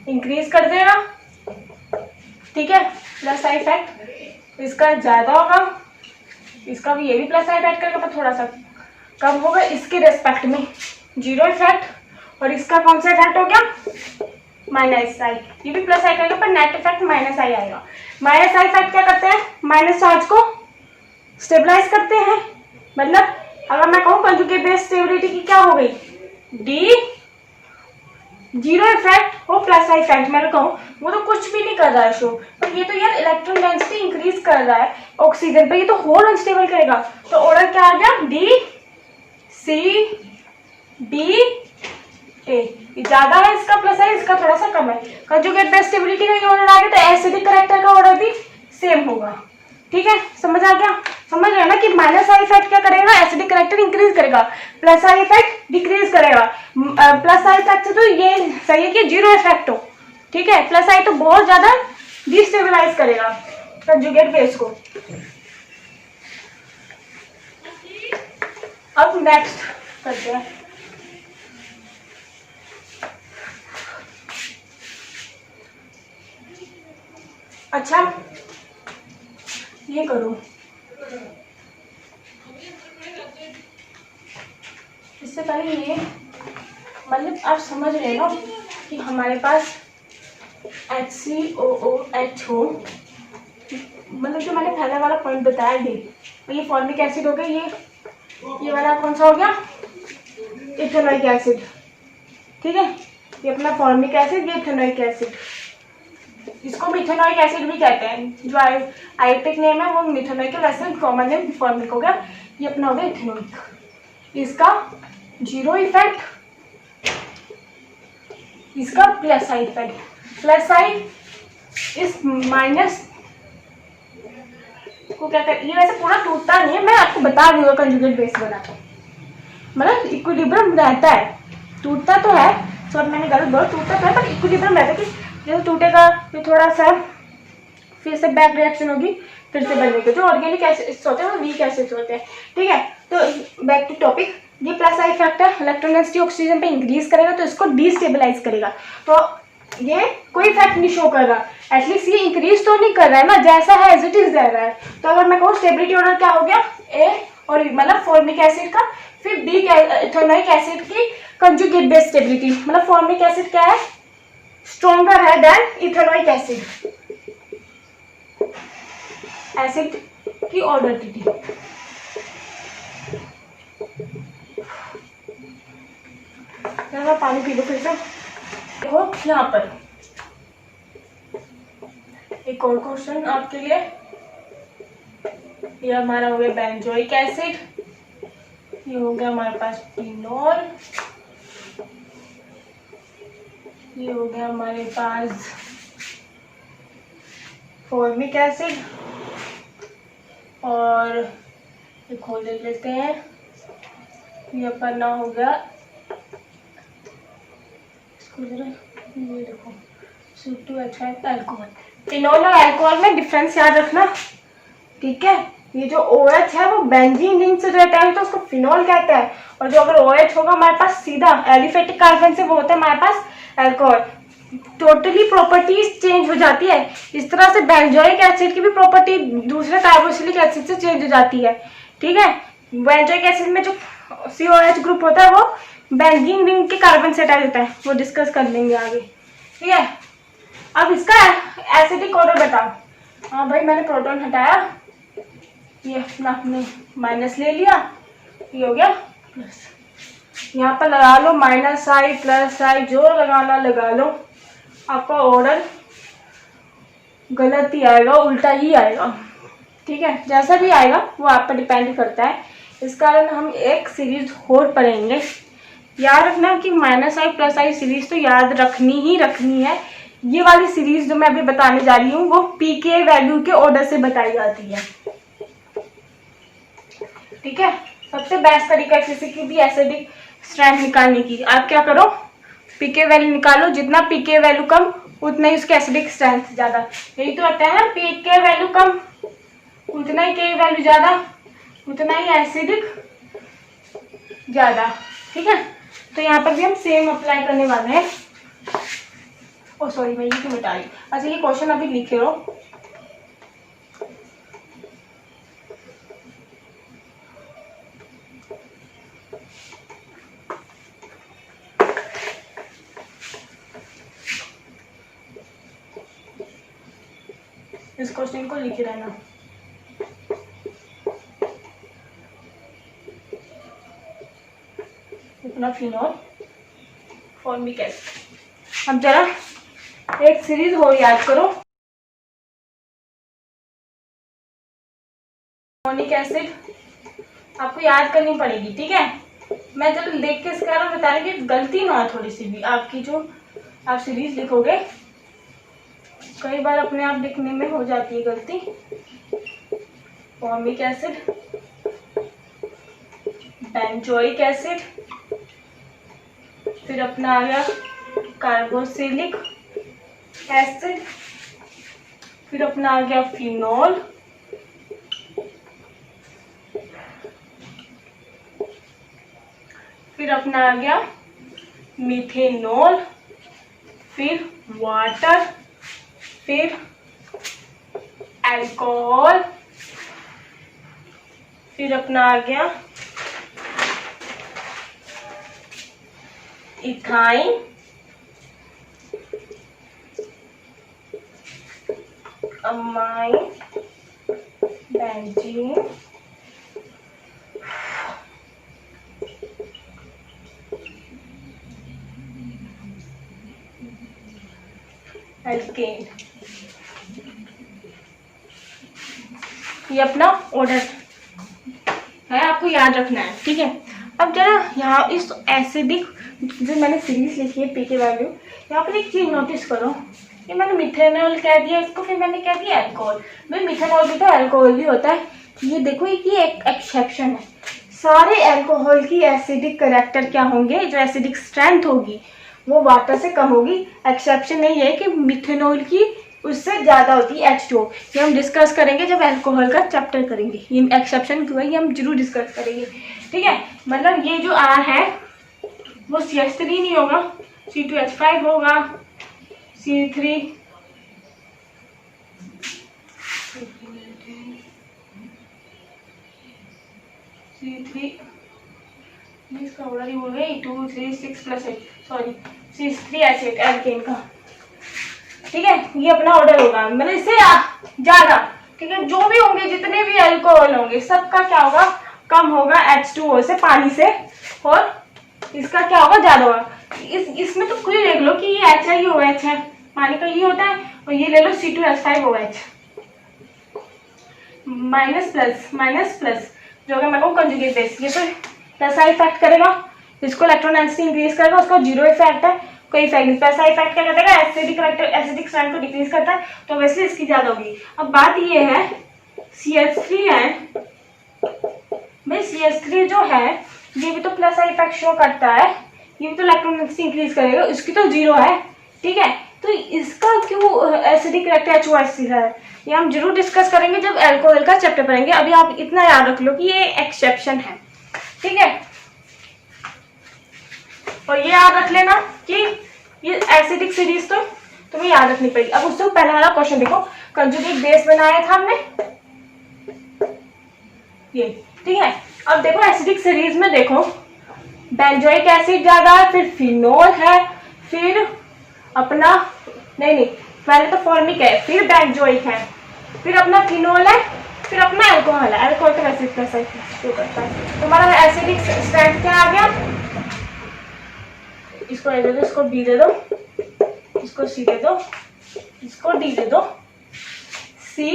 इंक्रीज कर देगा। ठीक है, प्लस आई इफेक्ट इसका ज्यादा होगा, इसका भी, ये भी प्लस आई इफेक्ट करेगा पर थोड़ा सा कम होगा। इसके रेस्पेक्ट में 0 इफेक्ट, और इसका कौन सा इफेक्ट हो गया, माइनस आई। ये भी प्लस आई करेगा पर नेट इफेक्ट माइनस आई आएगा। माइनस आई इफेक्ट क्या करते हैं, माइनस चार्ज को स्टेबलाइज करते हैं। मतलब अगर मैं कहूँ कंजुगेट बेस स्टेबिलिटी की क्या हो गई, डी 0 इफेक्ट हो प्लस आई इफेक्ट, मैं कहूँ वो तो कुछ भी नहीं कर रहा है शो, पर ये तो यार इलेक्ट्रॉन डेंसिटी इंक्रीज कर रहा है ऑक्सीजन पे, ये तो होल अनस्टेबल करेगा। तो ऑर्डर क्या आ गया, डी CBA, ज्यादा है इसका प्लस है, इसका थोड़ा सा कम है। कंजुगेट बेस स्टेबिलिटी का ये ऑर्डर आ गया तो एसिडिक करेक्टर का ऑर्डर भी सेम होगा। ठीक है, समझ आ गया? समझ रहे हैं ना कि माइनस आई इफेक्ट क्या करेगा, एसिडिक करेक्टर इंक्रीज करेगा, प्लस आई इफेक्ट डिक्रीज करेगा। प्लस आई इफेक्ट से तो ये सही है कि जीरो इफेक्ट हो, ठीक है, प्लस आई तो बहुत ज्यादा डिस्टेबलाइज करेगा कंजुगेट बेस को। अब नेक्स्ट करते हैं। अच्छा ये करो, इससे पहले ये मतलब आप समझ रहे हो कि हमारे पास HCOOH हो, मतलब जो मैंने पहले वाला पॉइंट बताया भी, ये फॉर्मिक एसिड हो गया, ये वाला कौन सा हो गया, इथेनोइक एसिड। ठीक है, ये अपना फॉर्मिक एसिड, ये इथेनोइक एसिड, इसको मिथेनोइक एसिड भी कहते हैं। जो आयोटिक नेम है वो मिथेनोइक है, वैसे कॉमन नेम फॉर्मिक हो गया। ये अपना हो गया इथेनोइक, इसका जीरो इफेक्ट, इसका plus side effect. Plus side इस माइनस को क्या कहते हैं, ये वैसे पूरा टूटता नहीं है, मैं आपको बता रही हूँ कंजुगेट बेस बनाकर, मतलब इक्विलिब्रियम रहता है, टूटता तो है, सॉरी मैंने गलत बोला, टूटता तो है पर इक्विलिब्रियम रहता है कि जैसे टूटेगा फिर थोड़ा सा फिर से बैक रिएक्शन होगी, फिर से बनेगा। जो ऑर्गेनिक एसिड्स होते हैं वो वीक एसिड्स होते हैं। ठीक है, तो बैक टू टॉपिक, ये प्लस आई इफेक्ट है, इलेक्ट्रॉन डेंसिटी ऑक्सीजन पे इंक्रीज करेगा तो इसको डिस्टेबलाइज करेगा। तो ये कोई इफेक्ट नहीं शो कर रहा, एटलीस्ट ये इंक्रीज तो नहीं कर रहा है ना, जैसा है एज इट इज रह रहा है। तो अगर मैं कहूँ स्टेबिलिटी ऑर्डर क्या हो गया, ए और मतलब फॉर्मिक एसिड का, फिर बी इथेनोइक एसिड की कंजुगेट बेस स्टेबिलिटी, मतलब फॉर्मिक एसिड क्या है, स्ट्रॉन्गर है देन इथेनोइक एसिड, एसिड की ऑर्डरिटी। पानी पी लो फिर से। देखो यहाँ पर एक और क्वेश्चन आपके लिए, ये हमारा हो गया बेंजोइक एसिड, ये हो गया हमारे पास फिनोल, ये हो गया हमारे पास फॉर्मिक एसिड, और एक खोल लेते हैं, ये अपना हो गया, इसको जरा ये देखो C2H5 अल्कोहल। फिनोल और अल्कोहल में डिफरेंस याद रखना, ठीक है। ये जो OH है वो बेंजीन रिंग से रहता है तो उसको फिनोल कहते हैं, और जो अगर OH होगा हमारे पास सीधा एलिफेटिक कार्बन से, वो होता है हमारे पास अल्कोहल। टोटली प्रॉपर्टीज चेंज हो जाती है। इस तरह से बेंजोइक एसिड की भी प्रॉपर्टी दूसरे कार्बोक्सिलिक एसिड से चेंज हो जाती है। ठीक है, बेंजोइक एसिड में जो COH ग्रुप होता है वो बेंजीन रिंग के कार्बन से अटैच होता है, वो डिस्कस कर लेंगे आगे। ठीक है, अब इसका एसिडिक ऑर्डर बताओ। हाँ भाई मैंने प्रोटॉन हटाया, ये अपना आपने माइनस ले लिया, ये हो गया प्लस, यहाँ पर लगा लो माइनस आई प्लस आई, जो लगाना लगा लो, आपका ऑर्डर गलत ही आएगा, उल्टा ही आएगा। ठीक है, जैसा भी आएगा वो आप पर डिपेंड करता है। इस कारण हम एक सीरीज और पढ़ेंगे। याद रखना कि minus I plus I series तो याद रखनी है। ये वाली सीरीज जो मैं अभी बताने जा रही हूँ वो पीके वैल्यू के ऑर्डर से बताई जाती है। ठीक है, सबसे बेस्ट तरीका किसी की भी एसिडिक स्ट्रेंथ निकालने की, आप क्या करो, पीके वैल्यू निकालो, जितना पीके वैल्यू कम उतना ही उसके एसिडिक स्ट्रेंथ ज्यादा। यही तो होता है ना, पीके वैल्यू कम उतना ही के वैल्यू ज्यादा, उतना ही एसिडिक ज्यादा। ठीक है, तो यहाँ पर भी हम सेम अप्लाई करने वाले हैं। ओ सॉरी, मैं ये क्यों मिटा रही। अच्छा, ये क्वेश्चन अभी लिखे रहो। इस क्वेश्चन को लिखे रहना। इतना फिनोल फॉर्मिक एसिड। अब जरा एक सीरीज हो याद करो, फॉर्मिक एसिड आपको याद करनी पड़ेगी। ठीक है, मैं जब देख के इसका बता रही कि गलती ना हो थोड़ी सी भी आपकी, जो आप सीरीज लिखोगे कई बार अपने आप लिखने में हो जाती है गलती। फॉर्मिक एसिड, बेंजोइक एसिड, फिर अपना आ गया कार्बोक्सिलिक एसिड, फिर अपना आ गया फिनोल, फिर अपना आ गया मिथेनॉल, फिर वाटर, फिर अल्कोहल, फिर अपना आ गया इथाइन, अमाइन, बेंजीन, एल्केन। ये अपना ऑर्डर है, आपको याद रखना है, ठीक है। अब जरा यहाँ इस एसिडिक जो मैंने सीरीज लिखी है पी के वैल्यू, यहाँ पर एक चीज नोटिस करो, ये मैंने मिथेनॉल कह दिया इसको, फिर मैंने कह दिया अल्कोहल। भाई मिथेनॉल भी तो अल्कोहल भी होता है। ये देखो ये एक एक्सेप्शन है। सारे अल्कोहल की एसिडिक कैरेक्टर क्या होंगे, जो एसिडिक स्ट्रेंथ होगी वो वाटर से कम होगी। एक्सेप्शन नहीं है कि मिथेनॉल की उससे ज़्यादा होती है H2O। ये हम डिस्कस करेंगे जब अल्कोहल का चैप्टर करेंगे। ये एक्सेप्शन क्यों है ये हम जरूर डिस्कस करेंगे, ठीक है। मतलब ये जो R है वो CH3 नहीं होगा, C2H5 होगा, C3 इसका ऑर्डर ही हो गई 2 3 6 + 8, सॉरी C3H8 एल्केन का, ठीक है। ये अपना ऑर्डर होगा, मतलब इससे ज्यादा, ठीक है। जो भी होंगे जितने भी अल्कोहल होंगे सबका क्या होगा, कम होगा H2O से, पानी से, और इसका क्या होगा, ज्यादा होगा। इसमें तो खुद ही देख लो कि ये H है, ये OH है, पानी का ये होता है, और ये ले लो C2H5OH, माइनस प्लस जो अगर मैं कहूँ कंजुगेट बेस, ये तो प्लस आई इफेक्ट करेगा, इसको इलेक्ट्रॉन डेंसिटी इंक्रीज करेगा, उसका जीरो इफेक्ट है, कोई इफेक्ट नहीं। प्लस आई इफेक्ट क्या करता है, एसिडिक स्ट्रेंथ को डिक्रीज करता है, तो वैसे इसकी ज्यादा होगी। अब बात ये है CH3 है, भाई CH3 जो है ये भी तो प्लस आई इफेक्ट शो करता है, ये भी तो इलेक्ट्रॉन डेंसिटी इंक्रीज करेगा, इसकी तो जीरो है, ठीक है। तो इसका क्यों एसिडिक कैरेक्टर HOH है, ये हम जरूर डिस्कस करेंगे जब अल्कोहल का चैप्टर पढ़ेंगे। अभी आप इतना याद रख लो कि ये एक्सेप्शन है, ठीक है। और ये याद रख लेना कि ये एसिडिक सीरीज तो तुम्हें याद रखनी पड़ेगी। अब उससे पहले वाला क्वेश्चन देखो, कंजुगेट बेस बनाया था हमने ये, ठीक है। अब देखो एसिडिक सीरीज में देखो बेंजोइक एसिड ज्यादा है, फिर फिनोल है, फिर अपना नहीं पहले तो फॉर्मिक है, फिर बेंजोइक है, फिर अपना फिनोल है, फिर अपना अल्कोहल है। अल्कोहल तो एसिड प्लस शो करता है। तुम्हारा एसिडिक स्ट्रेंथ क्या आ गया, इसको ए दे दो, इसको बी दे दो, इसको सी दे दो, इसको डी दे दो, सी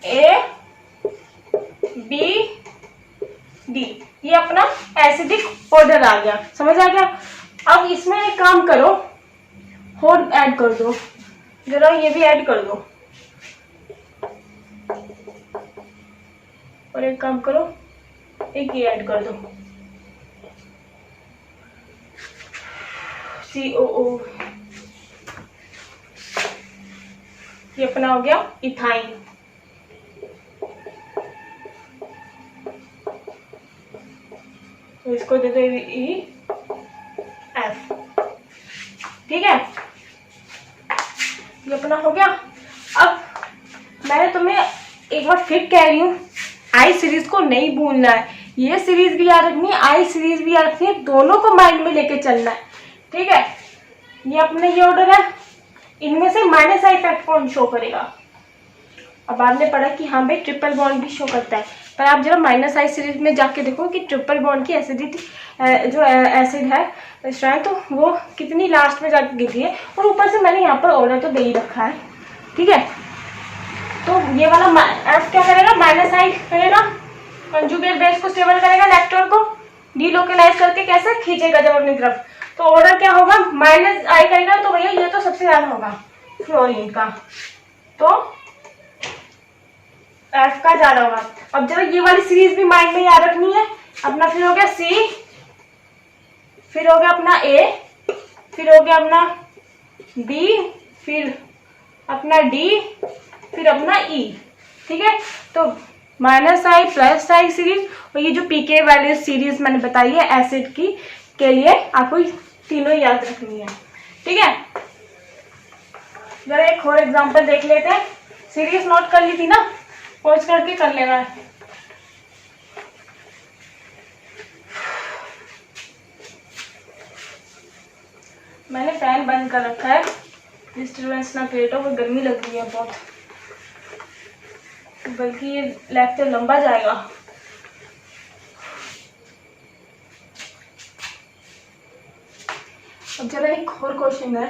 ए बी डी, ये अपना एसिडिक ऑर्डर आ गया, समझ आ गया। अब इसमें एक काम करो और ऐड कर दो, जरा ये भी ऐड कर दो, और एक काम करो एक ये ऐड कर दो, COO, ये अपना हो गया इथाइन। तो इसको दे दो EF, ठीक है। ये अपना हो गया। अब मैं तुम्हें एक बार फिर कह रही हूँ, आई सीरीज को नहीं भूलना है, ये सीरीज भी याद रखनी है, आई सीरीज भी याद रखनी है, दोनों को माइंड में लेके चलना है, ठीक है। ये अपने ये ऑर्डर है, इनमें से माइनस आई इफेक्ट कौन शो करेगा। अब बाद में पढ़ा कि हाँ भाई ट्रिपल बॉन्ड भी शो करता है, पर आप जरा माइनस आई सीरीज में जाके देखो कि ट्रिपल बॉन्ड की एसिडिटी जो एसिड है स्ट्रेंथ तो वो कितनी लास्ट में जाके गिरती है। और ऊपर से मैंने यहाँ पर ऑर्डर तो दे ही रखा है, ठीक है। तो ये वाला एफ क्या करेगा, माइनस आई करेगा, कंजुगेट बेस को स्टेबल करेगा, इलेक्ट्रॉन को डीलोकलाइज करके कैसे खींचेगा जब अपनी तरफ, तो ऑर्डर क्या होगा, माइनस आई करेगा, तो भैया ये तो सबसे ज्यादा होगा फ्लोरीन का, तो एफ का ज्यादा होगा। अब जब ये वाली सीरीज भी माइंड में याद रखनी है अपना, फिर हो गया सी, फिर हो गया अपना ए, फिर हो गया अपना बी, फिर अपना डी, फिर अपना ई, ठीक है। तो minus I plus I series, और ये जो पीके वैल्यू सीरीज मैंने बताई है एसिड की के लिए, आपको तीनों याद रखनी है, ठीक है। जरा एक और एग्जांपल देख लेते हैं, सीरीज नोट कर ली थी ना, पॉज करके कर लेना है। मैंने फैन बंद कर रखा है, डिस्टर्बेंस ना क्रिएट हो, गर्मी लग रही है बहुत, बल्कि ये लेक्चर लंबा जाएगा। अब जरा एक और क्वेश्चन है,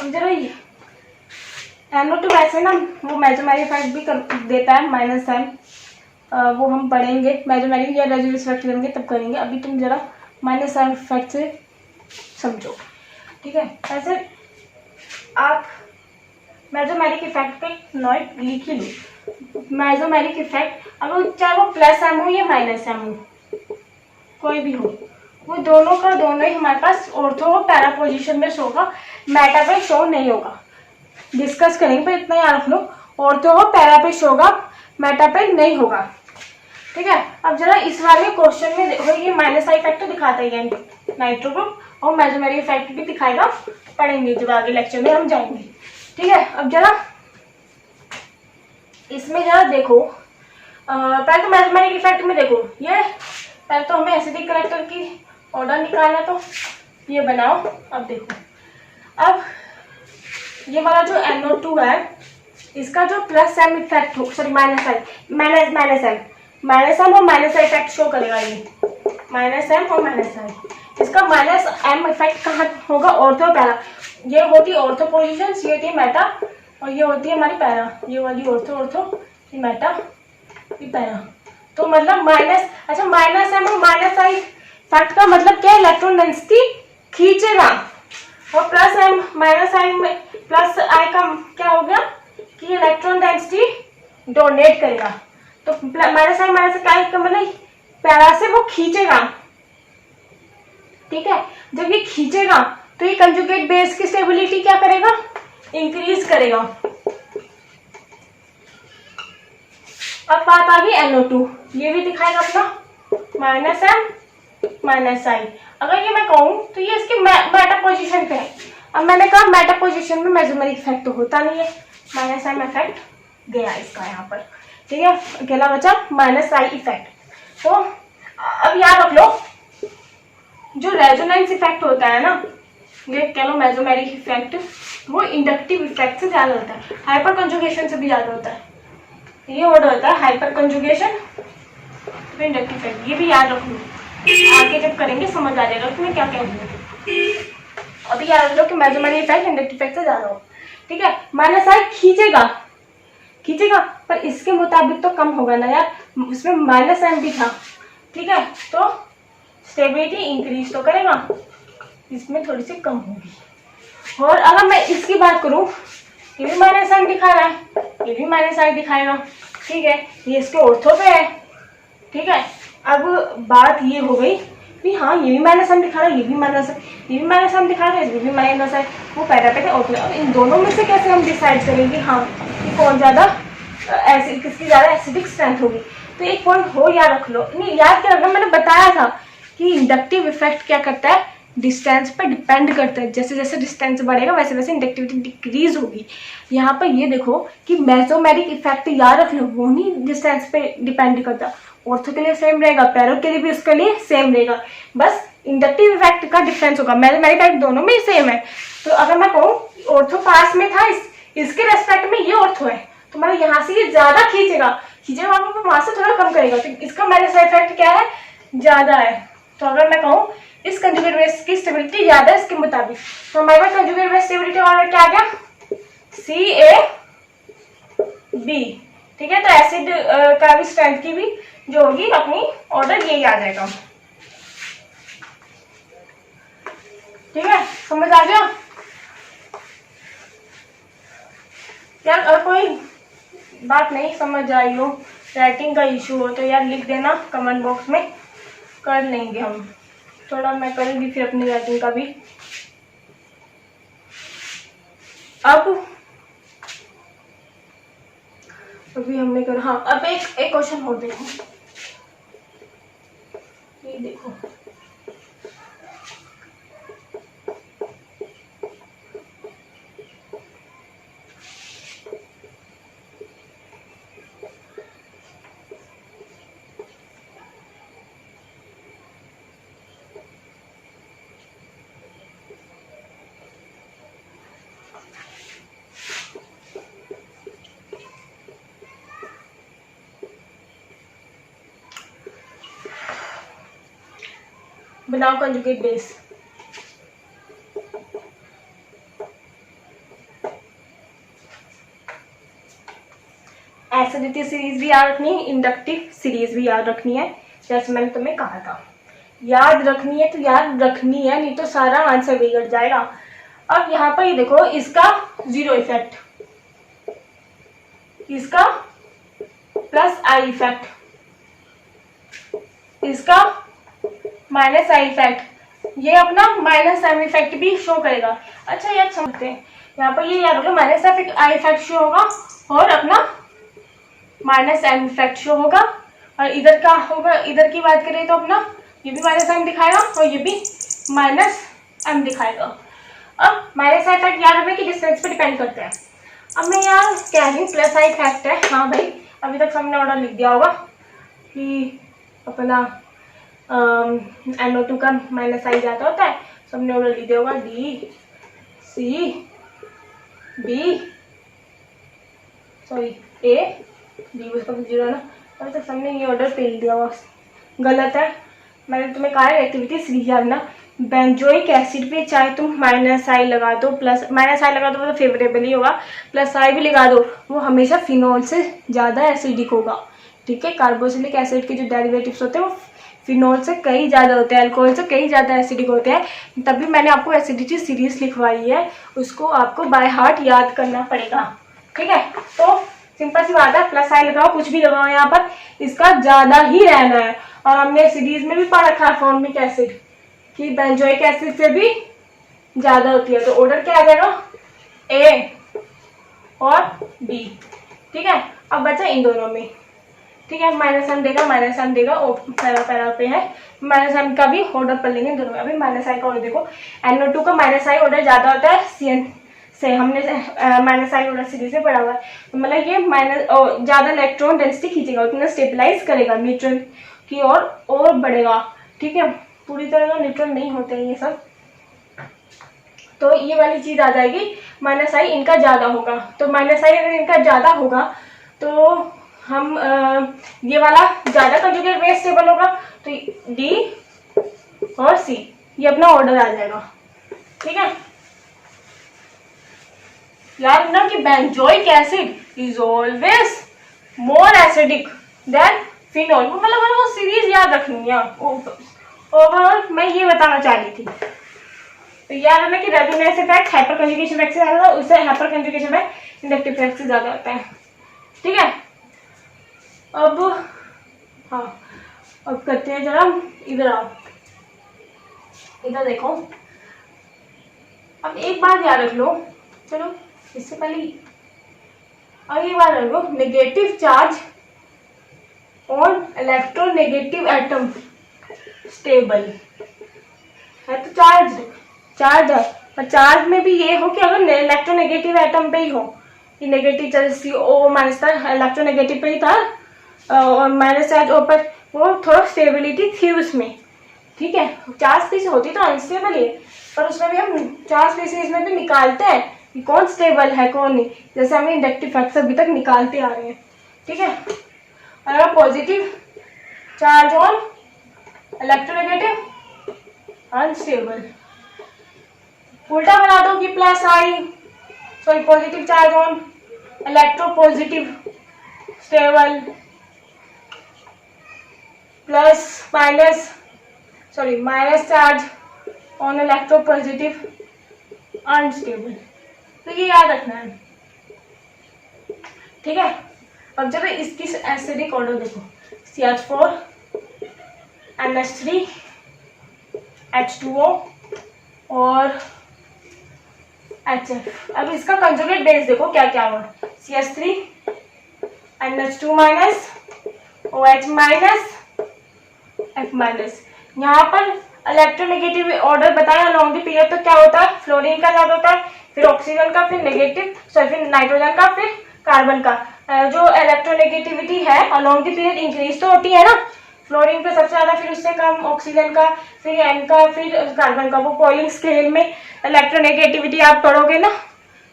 अब जरा NO2 वैसे ना वो मेजोमेरिक इफेक्ट भी कर देता है, माइनस साइन, वो हम पढ़ेंगे, मेजोमेरिक या रेजोनेंस इफेक्ट करेंगे तब करेंगे, अभी तुम जरा माइनस साइन इफेक्ट से समझो, ठीक है। ऐसे आप मेजोमेरिक इफेक्ट पे नोट लिख ही लो, मेजोमेरिक इफेक्ट अगर चाहे वो प्लस एम हो या माइनस एम हो, कोई भी हो, वो दोनों का दोनों ही हमारे पास ऑर्थो पैरा पोजीशन में शो होगा, मेटा पे शो नहीं होगा, डिस्कस करेंगे पर इतना याद रख लो, ऑर्थो पैरा पे शो होगा, मेटा पे नहीं होगा, ठीक है। अब जरा इस वाले क्वेश्चन में देखो, ये माइनस आई इफेक्ट तो दिखाता ही है नाइट्रो ग्रुप, और मेजोमेरिक इफेक्ट भी दिखाएगा, पढ़ेंगे जब आगे लेक्चर में हम जाएंगे, ठीक है। अब जरा इसमें जरा देखो, पहले तो मेजोमेरिक इफेक्ट में देखो, ये पहले तो हमें एसिडिक करेक्टर की ऑर्डर निकालना, तो ये बनाओ। अब देखो, अब ये वाला जो NO2 है, इसका जो प्लस एम इफेक्ट हो, sorry minus M, minus M और माइनस आई इफेक्ट शो करेगा, ये माइनस एम और माइनस आई, इसका माइनस एम इफेक्ट कहाँ होगा, ऑर्थो पैरा, ये होती है ऑर्थो पोजीशन, ये होती है मेटा, और ये होती है हमारी पैरा, ये वाली ऑर्थो, ये मेटा, ये पैरा, तो मतलब माइनस, अच्छा माइनस एम और माइनस आई इफेक्ट का मतलब क्या है, इलेक्ट्रॉन डेंसिटी खींचेगा, और प्लस एम माइनस आई में प्लस आई का क्या हो गया कि इलेक्ट्रॉन डेंसिटी डोनेट करेगा, तो माइनस आई माइनस आई का मतलब पैरा से वो खींचेगा, ठीक है। जब ये खींचेगा तो ये कंजुगेट बेस की स्टेबिलिटी क्या करेगा, इंक्रीज करेगा। अब बात आ गई NO2, ये भी दिखाएगा अपना माइनस एम माइनस आई, अगर ये मैं कहूँ तो ये इसके मेटा पोजीशन पे है, अब मैंने कहा मेटा पोजीशन में मेजोमेरिक इफेक्ट तो होता नहीं है, माइनस एम इफेक्ट गया इसका यहाँ पर, ठीक है, अकेला बचा माइनस आई इफेक्ट। तो अब याद रख लो, जो रेजोनेंस इफेक्ट होता है ना, ये कह लो मेजोमेरिक इफेक्ट, वो इंडक्टिव इफेक्ट से ज्यादा होता है, हाइपर कंजुगेशन से भी ज्यादा होता है, ये ऑर्डर होता है हाइपर कंजुगेशन फिर इंडक्टिव इफेक्ट, ये भी याद रखो, आगे जब करेंगे समझ आ जाएगा कि मैं क्या कह रही हूँ। अभी याद रख लो कि मेजोमेरिक इफेक्ट इंडक्टिव इफेक्ट से ज्यादा हो, ठीक है। माइनस आई खींचेगा पर इसके मुताबिक तो कम होगा ना यार, उसमें माइनस एम भी था, ठीक है, तो स्टेबिलिटी इंक्रीज तो करेगा, इसमें थोड़ी सी कम होगी। और अगर मैं इसकी बात करूं, ये भी माइनस एम दिखा रहा है, ये भी माइनस आई दिखाएगा, ठीक है, ये इसके ऑर्थो पे है, ठीक है। अब बात ये हो गई कि हाँ ये भी माइनस एम दिखा रहा है, ये भी माइनस है, ये भी माइनस एम दिखा रहा है, ये भी माइनस है, वो पैरा पे ऑर्थो। अब इन दोनों में से कैसे हम डिसाइड करेंगे हाँ कि कौन ज़्यादा एसिड, किसकी ज़्यादा एसिडिक स्ट्रेंथ होगी। तो एक पॉइंट हो याद रख लो, नहीं याद क्या रखना, मैंने बताया था कि इंडक्टिव इफेक्ट क्या करता है, डिस्टेंस पे डिपेंड करता है, जैसे जैसे डिस्टेंस बढ़ेगा वैसे वैसे इंडक्टिविटी डिक्रीज होगी। यहाँ पर ये देखो कि मेसोमेरिक इफेक्ट याद रख लो, वो नहीं डिस्टेंस पे डिपेंड करता, ऑर्थो के लिए सेम रहेगा, पैरो के लिए भी उसके लिए सेम रहेगा, बस इंडक्टिव इफेक्ट का डिफरेंस होगा। मैथमेटिक इफेक्ट दोनों में ही सेम है। तो अगर मैं कहूँ ऑर्थो पास में था, इसके रेस्पेक्ट में ये ऑर्थो है, तो मतलब यहाँ से ये ज्यादा खींचेगा आपको, वहां से थोड़ा कम करेगा, तो इसका माइनस इफेक्ट क्या है, ज्यादा है। तो अगर मैं कहूँ इस कंजुगेट बेस की स्टेबिलिटी ज्यादा है इसके मुताबिक, तो हमारे पास कंजुगेट बेस स्टेबिलिटी ऑर्डर क्या आ गया, CAB। ठीक है, तो एसिड का भी स्ट्रेंथ की भी जो होगी अपनी ऑर्डर यही आ जाएगा। ठीक है, समझ आ गया यार? अगर कोई बात नहीं समझ आई हो, राइटिंग का इशू हो, तो यार लिख देना कमेंट बॉक्स में, कर लेंगे हम। थोड़ा मैं करूँगी फिर अपनी राइटिंग का भी। अब अभी हमने कर, हाँ अब एक क्वेश्चन और देखो, ये देखो बनाओ कंजुगेट बेस। एसिडिटी सीरीज भी याद रखनी है, इंडक्टिव सीरीज भी याद रखनी है, जैसे मैंने तुम्हें कहा था याद रखनी है, तो याद रखनी है, नहीं तो सारा आंसर बिगड़ जाएगा। अब यहाँ पर ये देखो, इसका जीरो इफेक्ट, इसका प्लस आई इफेक्ट, इसका माइनस आई इफेक्ट, ये अपना माइनस एम इफेक्ट भी शो करेगा। अच्छा याद समझते हैं, यहाँ पर ये याद होगा माइनस आई इफेक्ट शो होगा और अपना माइनस एम इफेक्ट शो होगा, और इधर का होगा, इधर की बात करें तो अपना ये भी माइनस एम दिखाएगा और ये भी माइनस एम दिखाएगा। अब माइनस आई इफेक्ट याद रखने की डिस्टेंस पे डिपेंड करता है। अब मैं यहाँ कह रही हूँ प्लस आई इफेक्ट है, हाँ भाई अभी तक हमने ऑर्डर लिख दिया होगा कि अपना NO2 का माइनस आई जाता होता है, सबने ऑर्डर लिख दिया होगा A उसका तो जीरो है ना, अभी तक सबने ये ऑर्डर पेल दिया हुआ, गलत है। मैंने तुम्हें कहा है एक्टिविटी सीरीज ना, बेंजोइक एसिड पे चाहे तुम माइनस आई लगा दो, प्लस माइनस आई लगा दो तो फेवरेबल ही होगा, प्लस आई भी लगा दो, वो हमेशा फिनोल से ज़्यादा एसिडिक होगा। ठीक है, कार्बोक्सिलिक एसिड के जो डेरिवेटिव्स होते हैं वो फिनोल से कई ज़्यादा होते हैं, अल्कोहल से कई ज़्यादा एसिडिक होते हैं। तभी मैंने आपको एसिडिटी सीरीज लिखवाई है, उसको आपको बाय हार्ट याद करना पड़ेगा। ठीक है, तो सिंपल सी बात है, प्लस आई लगाओ कुछ भी लगाओ, यहाँ पर इसका ज़्यादा ही रहना है। और हमने सीरीज में भी पढ़ रखा है फॉर्मिक एसिड कि बेंजोइक एसिड से भी ज़्यादा होती है, तो ऑर्डर क्या आ जाएगा, ए और बी। ठीक है, अब बचा इन दोनों में। ठीक है, माइनस एम देगा पैरा पे है, माइनस एम का भी ऑर्डर कर लेंगे दोनों में। अभी माइनस आई का ऑर्डर देखो, NO2 का माइनस आई ऑर्डर ज़्यादा होता है CN से, हमने माइनस आई ऑर्डर सीरीज में पढ़ा हुआ है, तो मतलब ये माइनस ज़्यादा इलेक्ट्रॉन डेंसिटी खींचेगा, उतना स्टेबलाइज करेगा, न्यूट्रल की और बढ़ेगा। ठीक है, पूरी तरह का न्यूट्रल नहीं होते हैं ये सब, तो ये वाली चीज़ आ जाएगी, माइनस आई इनका ज़्यादा होगा। तो माइनस आई अगर इनका ज़्यादा होगा तो हम ये वाला ज़्यादा कंजुगेट बेस स्टेबल होगा, तो D और C ये अपना ऑर्डर आ जाएगा। ठीक है, याद रखना कि benzoic acid is always more acidic then phenol, मतलब वो सीरीज याद रखनी है। ओवरऑल मैं ये बताना चाह रही थी। तो याद रखना कि resonance effect hyper conjugation effect से ज्यादा, उससे hyper conjugation effect inductive effect से ज्यादा होता है। ठीक है, अब हाँ अब करते हैं, जरा इधर आओ, इधर देखो। अब एक बात याद रख लो, चलो इससे पहले अब ये बात रख लो, negative charge on electronegative atom stable है, तो चार्ज है, और चार्ज में भी ये हो कि अगर इलेक्ट्रोनेगेटिव एटम पे ही हो, ये नेगेटिव चार्ज CO- था, इलेक्ट्रोनेगेटिव पे ही था, और माइनस चार्ज ऊपर, वो थोड़ा स्टेबिलिटी थी उसमें, ठीक है। चार्ज स्पीसीज होती तो अनस्टेबल ही है, पर उसमें भी हम चार्ज स्पीसीज में भी निकालते हैं कि कौन स्टेबल है कौन नहीं, जैसे हमें इंडक्टिव फैक्ट्स अभी तक निकालते आ रहे हैं, ठीक है। अगर positive charge on electronegative unstable, उल्टा बना दो कि plus I, sorry positive charge on electropositive stable, plus minus sorry minus charge on electropositive unstable. तो ये याद रखना है, ठीक है। अब जब इसकी एसिडिक ऑर्डर देखो, CH4 NH3 H2O और HF। अब इसका कंजुगेट बेस देखो क्या क्या हुआ, CH3 NH2 minus OH minus F minus. यहाँ पर इलेक्ट्रोनेगेटिव ऑर्डर बताया अलोंग द पीरियड, तो क्या होता है, फ्लोरीन का ज्यादा होता है, फिर ऑक्सीजन का, फिर नेगेटिव फिर नाइट्रोजन का, फिर कार्बन का। जो इलेक्ट्रोनेगेटिविटी है अलोंग द पीरियड इंक्रीज तो होती है ना, फ्लोरीन पे सबसे ज्यादा, फिर उससे कम ऑक्सीजन का, फिर एन का, फिर कार्बन का। वो पॉइलिंग स्केल में इलेक्ट्रोनेगेटिविटी आप पढ़ोगे ना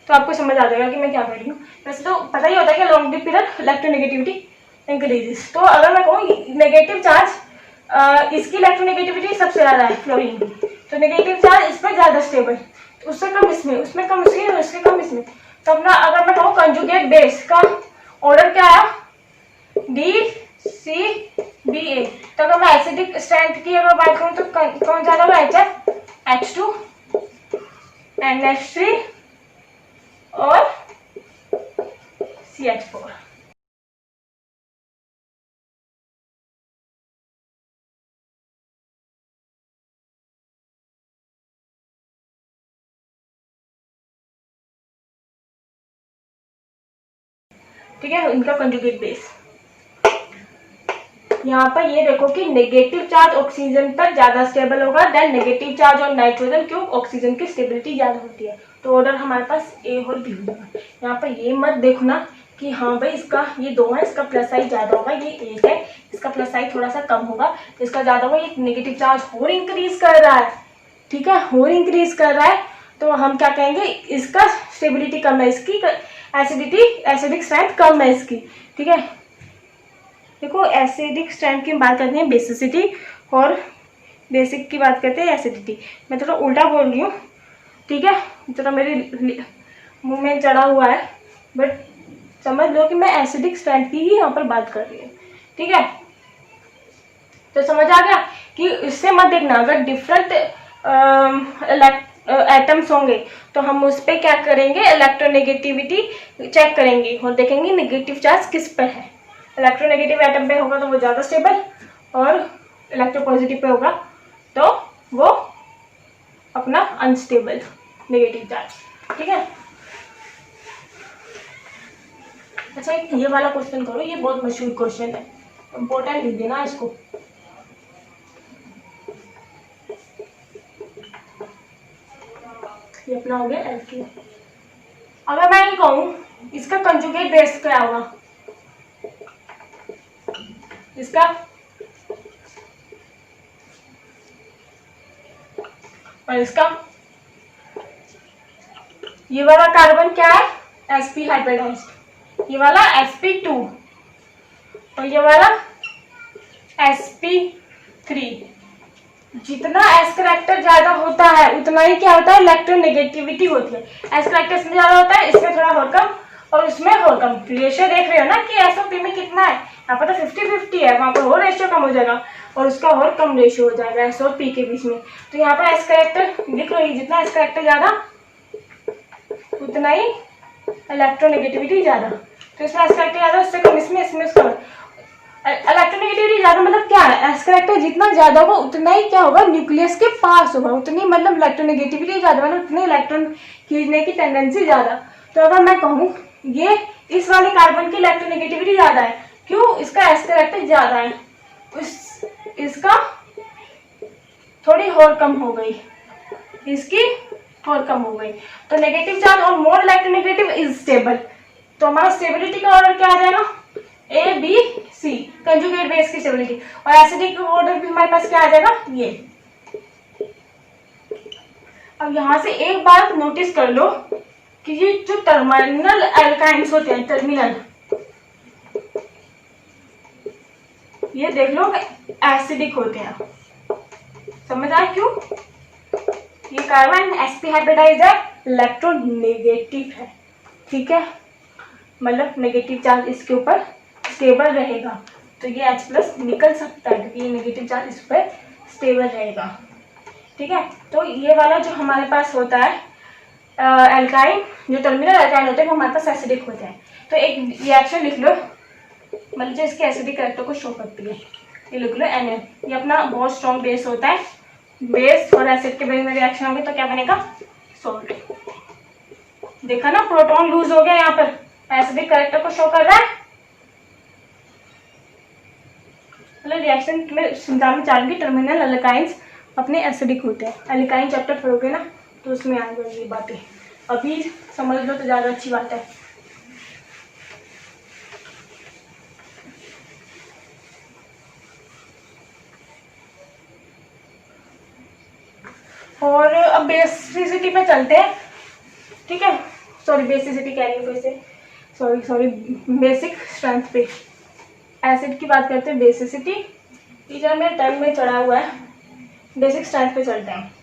तो आपको समझ आ जाएगा कि मैं क्या कह रही हूँ। वैसे तो पता ही होता है कि along the period electronegativity increases. तो अगर मैं कहूँ नेगेटिव चार्ज, इसकी इलेक्ट्रोनेगेटिविटी सबसे ज्यादा है फ्लोरीन की, तो नेगेटिव चार्ज इस पर ज्यादा स्टेबल, उससे कम इसमें, उसमें कम इसमें, उससे कम इसमें। तो अपना अगर मैं कहूँ कंजुगेट बेस का ऑर्डर क्या आया, DCBA। तो अगर मैं एसिडिक स्ट्रेंथ की अगर बात करूँ तो कौन ज्यादा होगा, HF H2 NH3 और CH4। ठीक है, इनका कंजुगेट बेस। यहाँ पर ये देखो कि नेगेटिव चार्ज ऑक्सीजन पर ज्यादा स्टेबल होगा देन नेगेटिव चार्ज और नाइट्रोजन, क्यों, ऑक्सीजन की स्टेबिलिटी ज्यादा होती है। तो ऑर्डर हमारे पास A और B होगा। यहाँ पर ये मत देखना कि हाँ भाई इसका ये दो है, इसका प्लस आई ज्यादा होगा, ये एक है, इसका प्लस आई थोड़ा सा कम होगा, इसका ज्यादा होगा, ये नेगेटिव चार्ज और इंक्रीज कर रहा है, ठीक है, और इंक्रीज कर रहा है। तो हम क्या कहेंगे, इसका स्टेबिलिटी कम है, इसकी एसिडिक स्ट्रेंथ कम है इसकी, ठीक है। देखो एसिडिक स्ट्रेंथ की बात करते हैं बेसिसिटी, और बेसिक की बात करते हैं एसिडिटी। मैं थोड़ा उल्टा बोल रही हूँ, ठीक है, थोड़ा मेरे मुंह में चढ़ा हुआ है, बट समझ लो कि मैं एसिडिक स्ट्रेंथ की ही यहाँ पर बात कर रही हूँ, ठीक है। तो समझ आ गया कि इससे मत देखना, अगर डिफरेंट एटम्स होंगे तो हम उस पर क्या करेंगे, इलेक्ट्रोनेगेटिविटी चेक करेंगे और देखेंगे नेगेटिव चार्ज किस पर है। इलेक्ट्रोनेगेटिव एटम पे होगा तो वो ज़्यादा स्टेबल, और इलेक्ट्रोपॉजिटिव पे होगा तो वो अपना अनस्टेबल नेगेटिव चार्ज, ठीक है। अच्छा एक ये वाला क्वेश्चन करो, ये बहुत मशहूर क्वेश्चन है, इंपॉर्टेंट लिख देना इसको। ये अपना हो गया एल्कीन। अगर मैं ये कहूँ इसका कंजुगेट बेस क्या होगा, इसका और इसका, ये वाला कार्बन क्या है, sp हाइब्रिडाइज्ड, ये वाला sp2 और ये वाला sp3। जितना s करेक्टर ज्यादा होता है उतना ही क्या होता है, इलेक्ट्रोनेगेटिविटी होती है। s करेक्टर इसमें ज्यादा होता है, इसमें थोड़ा और कम और उसमें और कम। रेशियो देख रहे हो ना कि SO2 में कितना है, यहाँ पर तो 50-50 है, वहां पर और रेशियो कम हो जाएगा और उसका और कम रेशियो हो जाएगा S और P के बीच में। तो यहाँ पर s करेक्टर देख लो, जितना s करेक्टर ज्यादा उतना ही इलेक्ट्रोनेगेटिविटी ज्यादा। तो इसमें s करेक्टर ज्यादा, उससे कम इसमें, इसमें उसका इलेक्ट्रोनेगेटिविटी ज्यादा मतलब क्या है, s करेक्टर जितना ज्यादा होगा उतना ही क्या होगा, न्यूक्लियस के पास होगा, उतनी मतलब इलेक्ट्रोनेगेटिविटी ज्यादा, मतलब उतने इलेक्ट्रॉन खींचने की टेंडेंसी ज्यादा। तो अगर मैं कहूँ ये इस वाले कार्बन की इलेक्ट्रोनेगेटिविटी ज्यादा है, क्यों, इसका s करेक्टर ज्यादा है, इसका थोड़ी और कम हो गई, इसकी और कम हो गई। तो नेगेटिव चार्ज और मोर इलेक्ट्रोनेगेटिव इज स्टेबल। तो हमारा स्टेबिलिटी का ऑर्डर क्या आ जाएगा, A B C, conjugate base की स्टेबिलिटी। और एसिडिक ऑर्डर भी हमारे पास क्या आ जाएगा, ये। अब यहां से एक बात नोटिस कर लो कि ये जो टर्मिनल एल्काइंस होते हैं, टर्मिनल, ये देख लो एसिडिक होते हैं। समझ आया क्यों? ये कार्बन sp हाइब्रिडाइज्ड है, इलेक्ट्रोनेगेटिव है, ठीक है, मतलब नेगेटिव चार्ज इसके ऊपर स्टेबल रहेगा, तो ये H+ निकल सकता है क्योंकि ये नेगेटिव चार्ज इस पर स्टेबल रहेगा, ठीक है। तो ये वाला जो हमारे पास होता है एल्काइन, जो टर्मिनल एल्काइन होते हैं वो हमारे पास एसिडिक होते हैं। तो एक रिएक्शन लिख लो, मतलब जो इसके एसिडिक कैरेक्टर को शो करती है, ये लिख लो Na। ये अपना बहुत स्ट्रॉन्ग बेस होता है, बेस और एसिड के बीच में रिएक्शन होगी तो क्या बनेगा, सॉल्ट। देखा ना, प्रोटॉन लूज हो गया, यहाँ पर एसिडिक कैरेक्टर को शो कर रहा है। मतलब रिएक्शन में समझाना चाहूंगी, टर्मिनल एल्काइंस अपने एसिडिक होते हैं। एल्काइन चैप्टर पढ़ोगे ना तो उसमें आ जाएगी ये बातें, अभी समझ लो तो ज्यादा अच्छी बात है। और अब बेसिसिटी पे चलते हैं, ठीक है, सॉरी बेसिसिटी कह रही हूँ फिर से, सॉरी बेसिक स्ट्रेंथ पे एसिड की बात करते हैं। बेसिसिटी टीचर मेरे टर्म में चढ़ा हुआ है, बेसिक स्ट्रेंथ पे चलते हैं।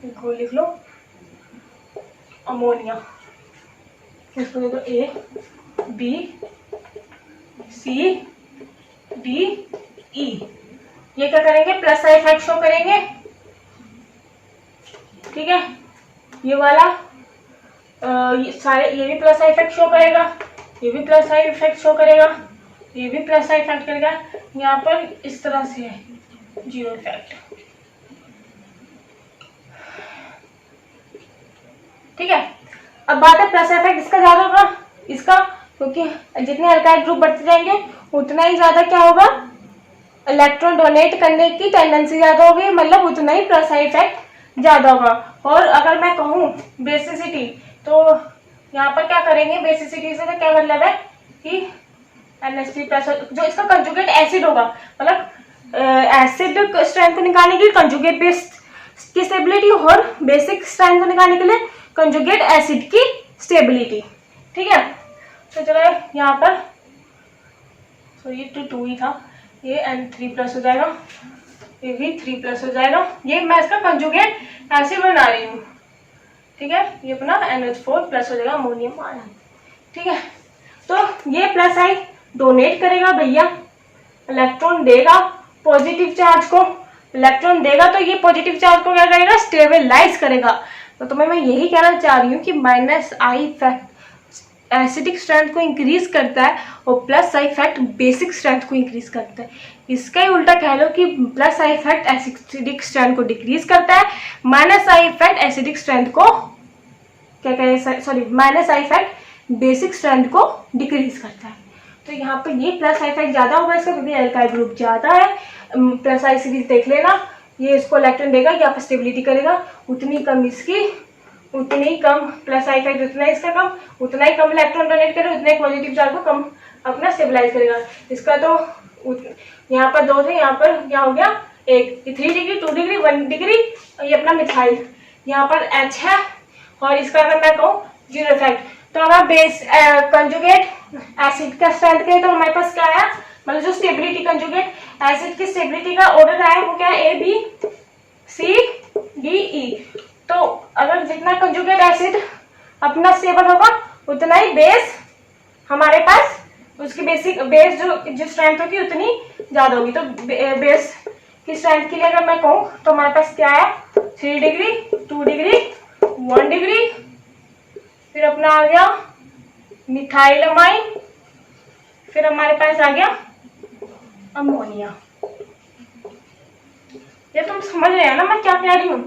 इसको लिख लो अमोनिया, इसको दे दो A B C D E। ये क्या करेंगे, प्लस साइन इफेक्ट शो करेंगे, ठीक है। ये वाला ये सारे, ये भी प्लस साइन इफेक्ट शो करेगा, ये भी प्लस साइन इफेक्ट शो करेगा, ये भी प्लस साइन इफेक्ट करेगा। यहाँ पर इस तरह से है, जीरो इफेक्ट, ठीक है। अब बात है प्लस इफेक्ट इसका ज्यादा होगा, इसका, क्योंकि जितने अल्काइल ग्रुप बढ़ते जाएंगे उतना ही ज्यादा क्या होगा, इलेक्ट्रॉन डोनेट करने की टेंडेंसी ज्यादा होगी, मतलब उतना ही प्लस इफेक्ट ज्यादा होगा। और अगर मैं कहूँ बेसिसिटी, तो यहाँ पर क्या करेंगे, बेसिसिटी से तो क्या मतलब है कि NH3+ जो इसका कंजुगेट एसिड होगा, मतलब एसिड स्ट्रेंथ को निकालने के लिए कंजुगेट बेस की स्टेबिलिटी और बेसिक स्ट्रेंथ को निकालने के लिए कंजुगेट एसिड की स्टेबिलिटी, ठीक है। तो चलो यहाँ पर, तो ये 2 ही था, ये N3+ हो जाएगा, ये भी 3+ हो जाएगा। ये मैं इसका कंजुगेट एसिड बना रही हूँ, ठीक है। ये अपना NH4+ हो जाएगा, अमोनियम आयन, ठीक है। तो ये प्लस आई डोनेट करेगा भैया, इलेक्ट्रॉन देगा पॉजिटिव चार्ज को, इलेक्ट्रॉन देगा तो ये पॉजिटिव चार्ज को क्या करेगा, स्टेबलाइज करेगा। तो तुम्हें मैं यही कहना चाह रही हूँ कि -I फैक्ट एसिडिक स्ट्रेंथ को इंक्रीज करता है और +I फैक्ट बेसिक स्ट्रेंथ को इंक्रीज करता है। इसका ही उल्टा कह लो कि +I फैक्ट एसिडिक स्ट्रेंथ को डिक्रीज करता है, -I फैक्ट एसिडिक स्ट्रेंथ को क्या कहें, sorry -I fact basic strength को डिक्रीज करता है। तो यहाँ पर ये +I फैक्ट ज्यादा होगा इसका, क्योंकि एल्काइल ग्रुप ज्यादा है। +I सीरीज देख लेना, ये इसको इलेक्ट्रॉन देगा, यहाँ पर स्टेबिलिटी करेगा, उतनी कम इसकी, उतनी कम +I फैक्ट, जितना इसका कम उतना ही कम इलेक्ट्रॉन डोनेट करेगा, उतना ही पॉजिटिव चार्ज को कम अपना स्टेबलाइज करेगा। इसका तो यहाँ पर 2 थे, यहाँ पर क्या हो गया 1, 3 डिग्री 2 डिग्री 1 डिग्री, ये अपना मिथाइल, यहाँ पर H है, और इसका अगर मैं कहूँ 0 इफेक्ट। तो अगर बेस कंजुगेट एसिड का स्ट्रेंथ के, तो हमारे पास क्या है, मतलब जो स्टेबिलिटी कंजुगेट एसिड की स्टेबिलिटी का ऑर्डर आया वो क्या है, A B C D E। तो अगर जितना कंजुगेट एसिड अपना स्टेबल होगा उतना ही बेस हमारे पास, उसकी बेसिक बेस जो स्ट्रेंथ होगी उतनी ज्यादा होगी। तो बेस की स्ट्रेंथ के लिए अगर मैं कहूँ तो हमारे पास क्या है, 3 डिग्री 2 डिग्री 1 डिग्री, फिर अपना आ गया मिथाइलमाइन, फिर हमारे पास आ गया अमोनिया। ये तुम समझ रहे हैं ना मैं क्या कह रही हूँ,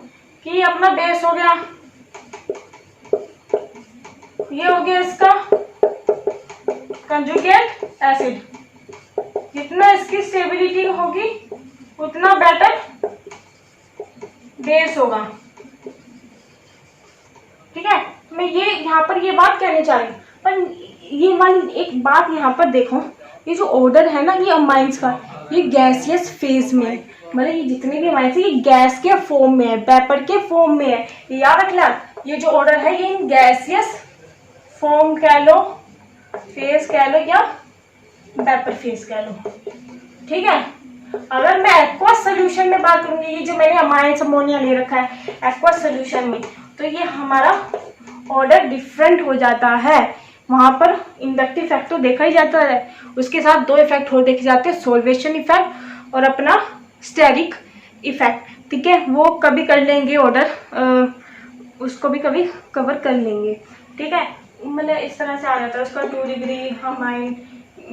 कि ये अपना बेस हो गया, ये हो गया इसका कंजुगेट एसिड। जितना इसकी स्टेबिलिटी होगी उतना बेटर बेस होगा। ठीक है, मैं ये यहाँ पर ये बात कहना चाह रही हूँ, पर ये वाली एक बात यहाँ पर देखो, ये जो ऑर्डर है ना ये अमाइंस का, ये गैसियस फेज में है, मतलब ये जितने भी अमाइंस है ये गैस के फॉर्म में है, वेपर के फॉर्म में है। ये याद रखना, ये जो ऑर्डर है ये इन गैसियस फॉर्म कह लो, फेज कह लो, या वेपर फेज कह लो। ठीक है, अगर मैं एक्वस सोल्यूशन में बात करूंगी, ये जो मैंने अमाइंस अमोनिया ले रखा है एक्वस सोल्यूशन में, तो ये हमारा ऑर्डर डिफरेंट हो जाता है। वहां पर इंडक्टिव इफेक्ट तो देखा ही जाता है, उसके साथ दो इफेक्ट और देखे जाते हैं, सोल्वेशन इफेक्ट और अपना स्टेरिक इफेक्ट। ठीक है, वो कभी कर लेंगे ऑर्डर, उसको भी कभी कवर कर लेंगे। ठीक है, मतलब इस तरह से आ जाता है उसका 2 डिग्री हमाइन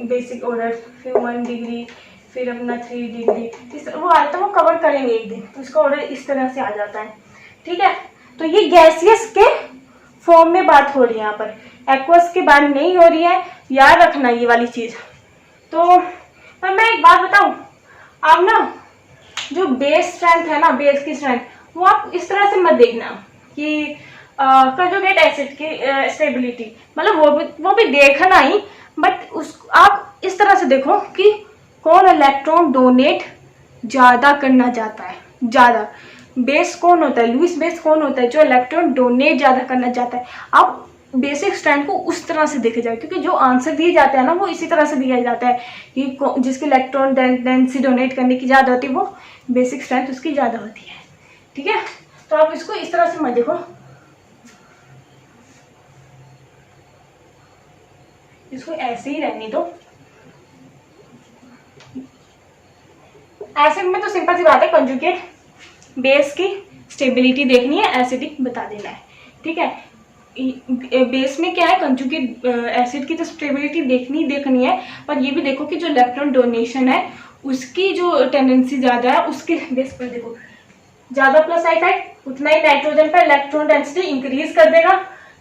बेसिक ऑर्डर, फिर 1 डिग्री, फिर अपना 3 डिग्री, वो आता है, वो कवर करेंगे एक दिन, तो इसका ऑर्डर इस तरह से आ जाता है। ठीक है, तो ये गैसियस के फॉर्म में बात हो रही है, यहाँ पर एक्वस के बारे में नहीं हो रही है, याद रखना ये वाली चीज। तो पर मैं एक बात बताऊं, आप ना जो बेस स्ट्रेंथ है ना, बेस की स्ट्रेंथ, वो आप इस तरह से मत देखना कि कंजुगेट एसिड की स्टेबिलिटी, मतलब वो भी देखना ही, बट उस आप इस तरह से देखो कि कौन इलेक्ट्रॉन डोनेट ज्यादा करना चाहता है। ज्यादा बेस कौन होता है, लुईस बेस कौन होता है, जो इलेक्ट्रॉन डोनेट ज्यादा करना चाहता है। आप बेसिक स्ट्रेंथ को उस तरह से देखे जाए, क्योंकि जो आंसर दिए जाते हैं ना वो इसी तरह से दिया जाता है कि जिसकी इलेक्ट्रॉन डेंसिटी डोनेट करने की ज्यादा होती है वो बेसिक स्ट्रेंथ उसकी ज्यादा होती है। ठीक है, तो आप इसको इस तरह से मत देखो, इसको ऐसे ही रहने दो। एसिड में तो सिंपल सी बात है, कंजुगेट बेस की स्टेबिलिटी देखनी है, एसिडिक बता देना है। ठीक है, बेस में क्या है, कंजुगेट एसिड की तो स्टेबिलिटी देखनी है, पर ये भी देखो कि जो इलेक्ट्रॉन डोनेशन है उसकी जो टेंडेंसी ज्यादा है, उसके बेस पर देखो ज्यादा प्लस इफेक्ट, उतना ही नाइट्रोजन पर इलेक्ट्रॉन डेंसिटी इंक्रीज कर देगा।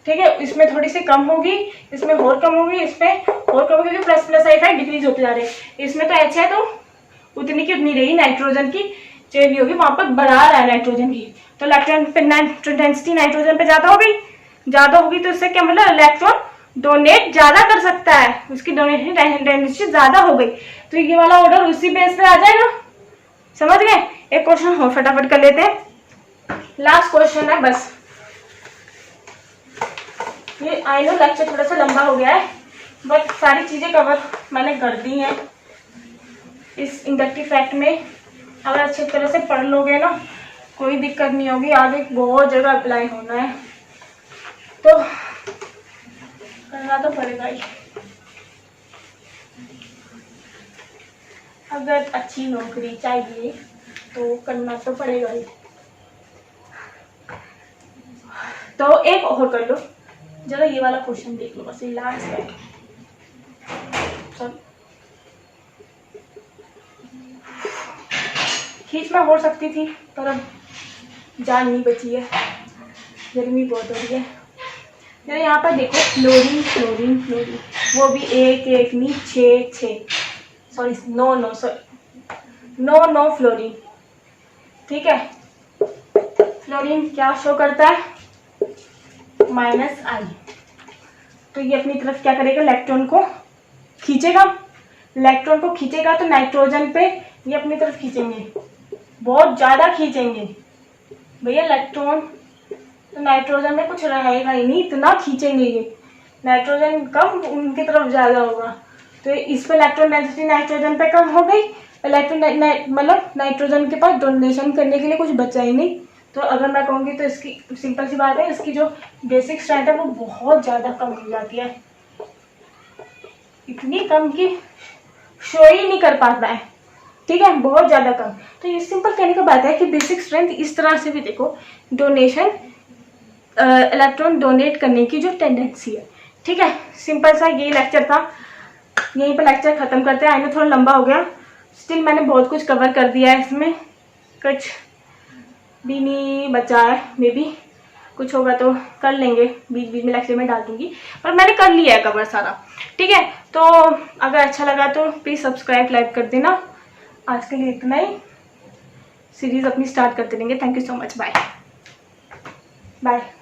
ठीक है, इसमें थोड़ी सी कम होगी, इसमें और कम होगी, इसमें और कम होगी, क्योंकि प्लस प्लस इफेक्ट डिक्रीज होते जा रहे हैं। इसमें तो एच है तो उतनी की उतनी रही, नाइट्रोजन की चेंज होगी, वहां पर बढ़ा रहा है नाइट्रोजन की, तो इलेक्ट्रॉन डेंसिटी नाइट्रोजन पे ज्यादा होगी, तो इससे क्या मतलब इलेक्ट्रॉन डोनेट ज्यादा कर सकता है, उसकी डोनेशन डेंसिटी ज्यादा हो गई, तो ये वाला ऑर्डर उसी बेस पे आ जाएगा। समझ गए? एक क्वेश्चन और फटाफट कर लेते हैं, लास्ट क्वेश्चन है बस। ये आई नो लेक्चर थोड़ा सा लंबा हो गया है, बट सारी चीजें कवर मैंने कर दी हैं इस इंडक्टिव फैक्ट में। अगर अच्छी तरह से पढ़ लोगे ना कोई दिक्कत नहीं होगी, आगे बहुत जगह अप्लाई होना है, तो करना तो पड़ेगा ही। अगर अच्छी नौकरी चाहिए तो करना तो पड़ेगा ही। तो एक और कर लो जरा, ये वाला क्वेश्चन देख लो बस, ये लास्ट है। खींच में हो सकती थी पर अब जान नहीं बची है, गर्मी बहुत हो रही है। जरा यहाँ पर देखो, फ्लोरीन फ्लोरीन फ्लोरीन, वो भी एक एक नहीं 6 सॉरी नो फ्लोरीन। ठीक है, फ्लोरीन क्या शो करता है, -I, तो ये अपनी तरफ क्या करेगा, इलेक्ट्रॉन को खींचेगा तो नाइट्रोजन पे ये अपनी तरफ खींचेंगे, बहुत ज्यादा खींचेंगे भैया इलेक्ट्रॉन, तो नाइट्रोजन में कुछ रहेगा ही नहीं, इतना खींचेंगे ये, नाइट्रोजन कम उनकी तरफ ज्यादा होगा, तो इस पे इलेक्ट्रॉन डेंसिटी नाइट्रोजन पे कम हो गई, इलेक्ट्रॉन मतलब नाइट्रोजन के पास डोनेशन करने के लिए कुछ बचा ही नहीं। तो अगर मैं कहूँगी तो इसकी सिंपल सी बात है, इसकी जो बेसिक स्ट्रेंथ है वो बहुत ज़्यादा कम हो जाती है, इतनी कम कि शो ही नहीं कर पाता है। ठीक है, बहुत ज़्यादा कम। तो ये सिंपल कहने का बात है कि बेसिक स्ट्रेंथ इस तरह से भी देखो, डोनेशन इलेक्ट्रॉन डोनेट करने की जो टेंडेंसी है। ठीक है, सिंपल सा ये लेक्चर था, यहीं पर लेक्चर ख़त्म करते हैं। आई नो थोड़ा लंबा हो गया, स्टिल मैंने बहुत कुछ कवर कर दिया है इसमें, कुछ भी नहीं बचा है, मे बी कुछ होगा तो कर लेंगे, बीच बीच में लेक्चर में डाल दूंगी, पर मैंने कर लिया है कवर सारा। ठीक है, तो अगर अच्छा लगा तो प्लीज़ सब्सक्राइब लाइक कर देना। आज के लिए इतना ही, सीरीज़ अपनी स्टार्ट करते रहेंगे। Thank you so much, bye bye.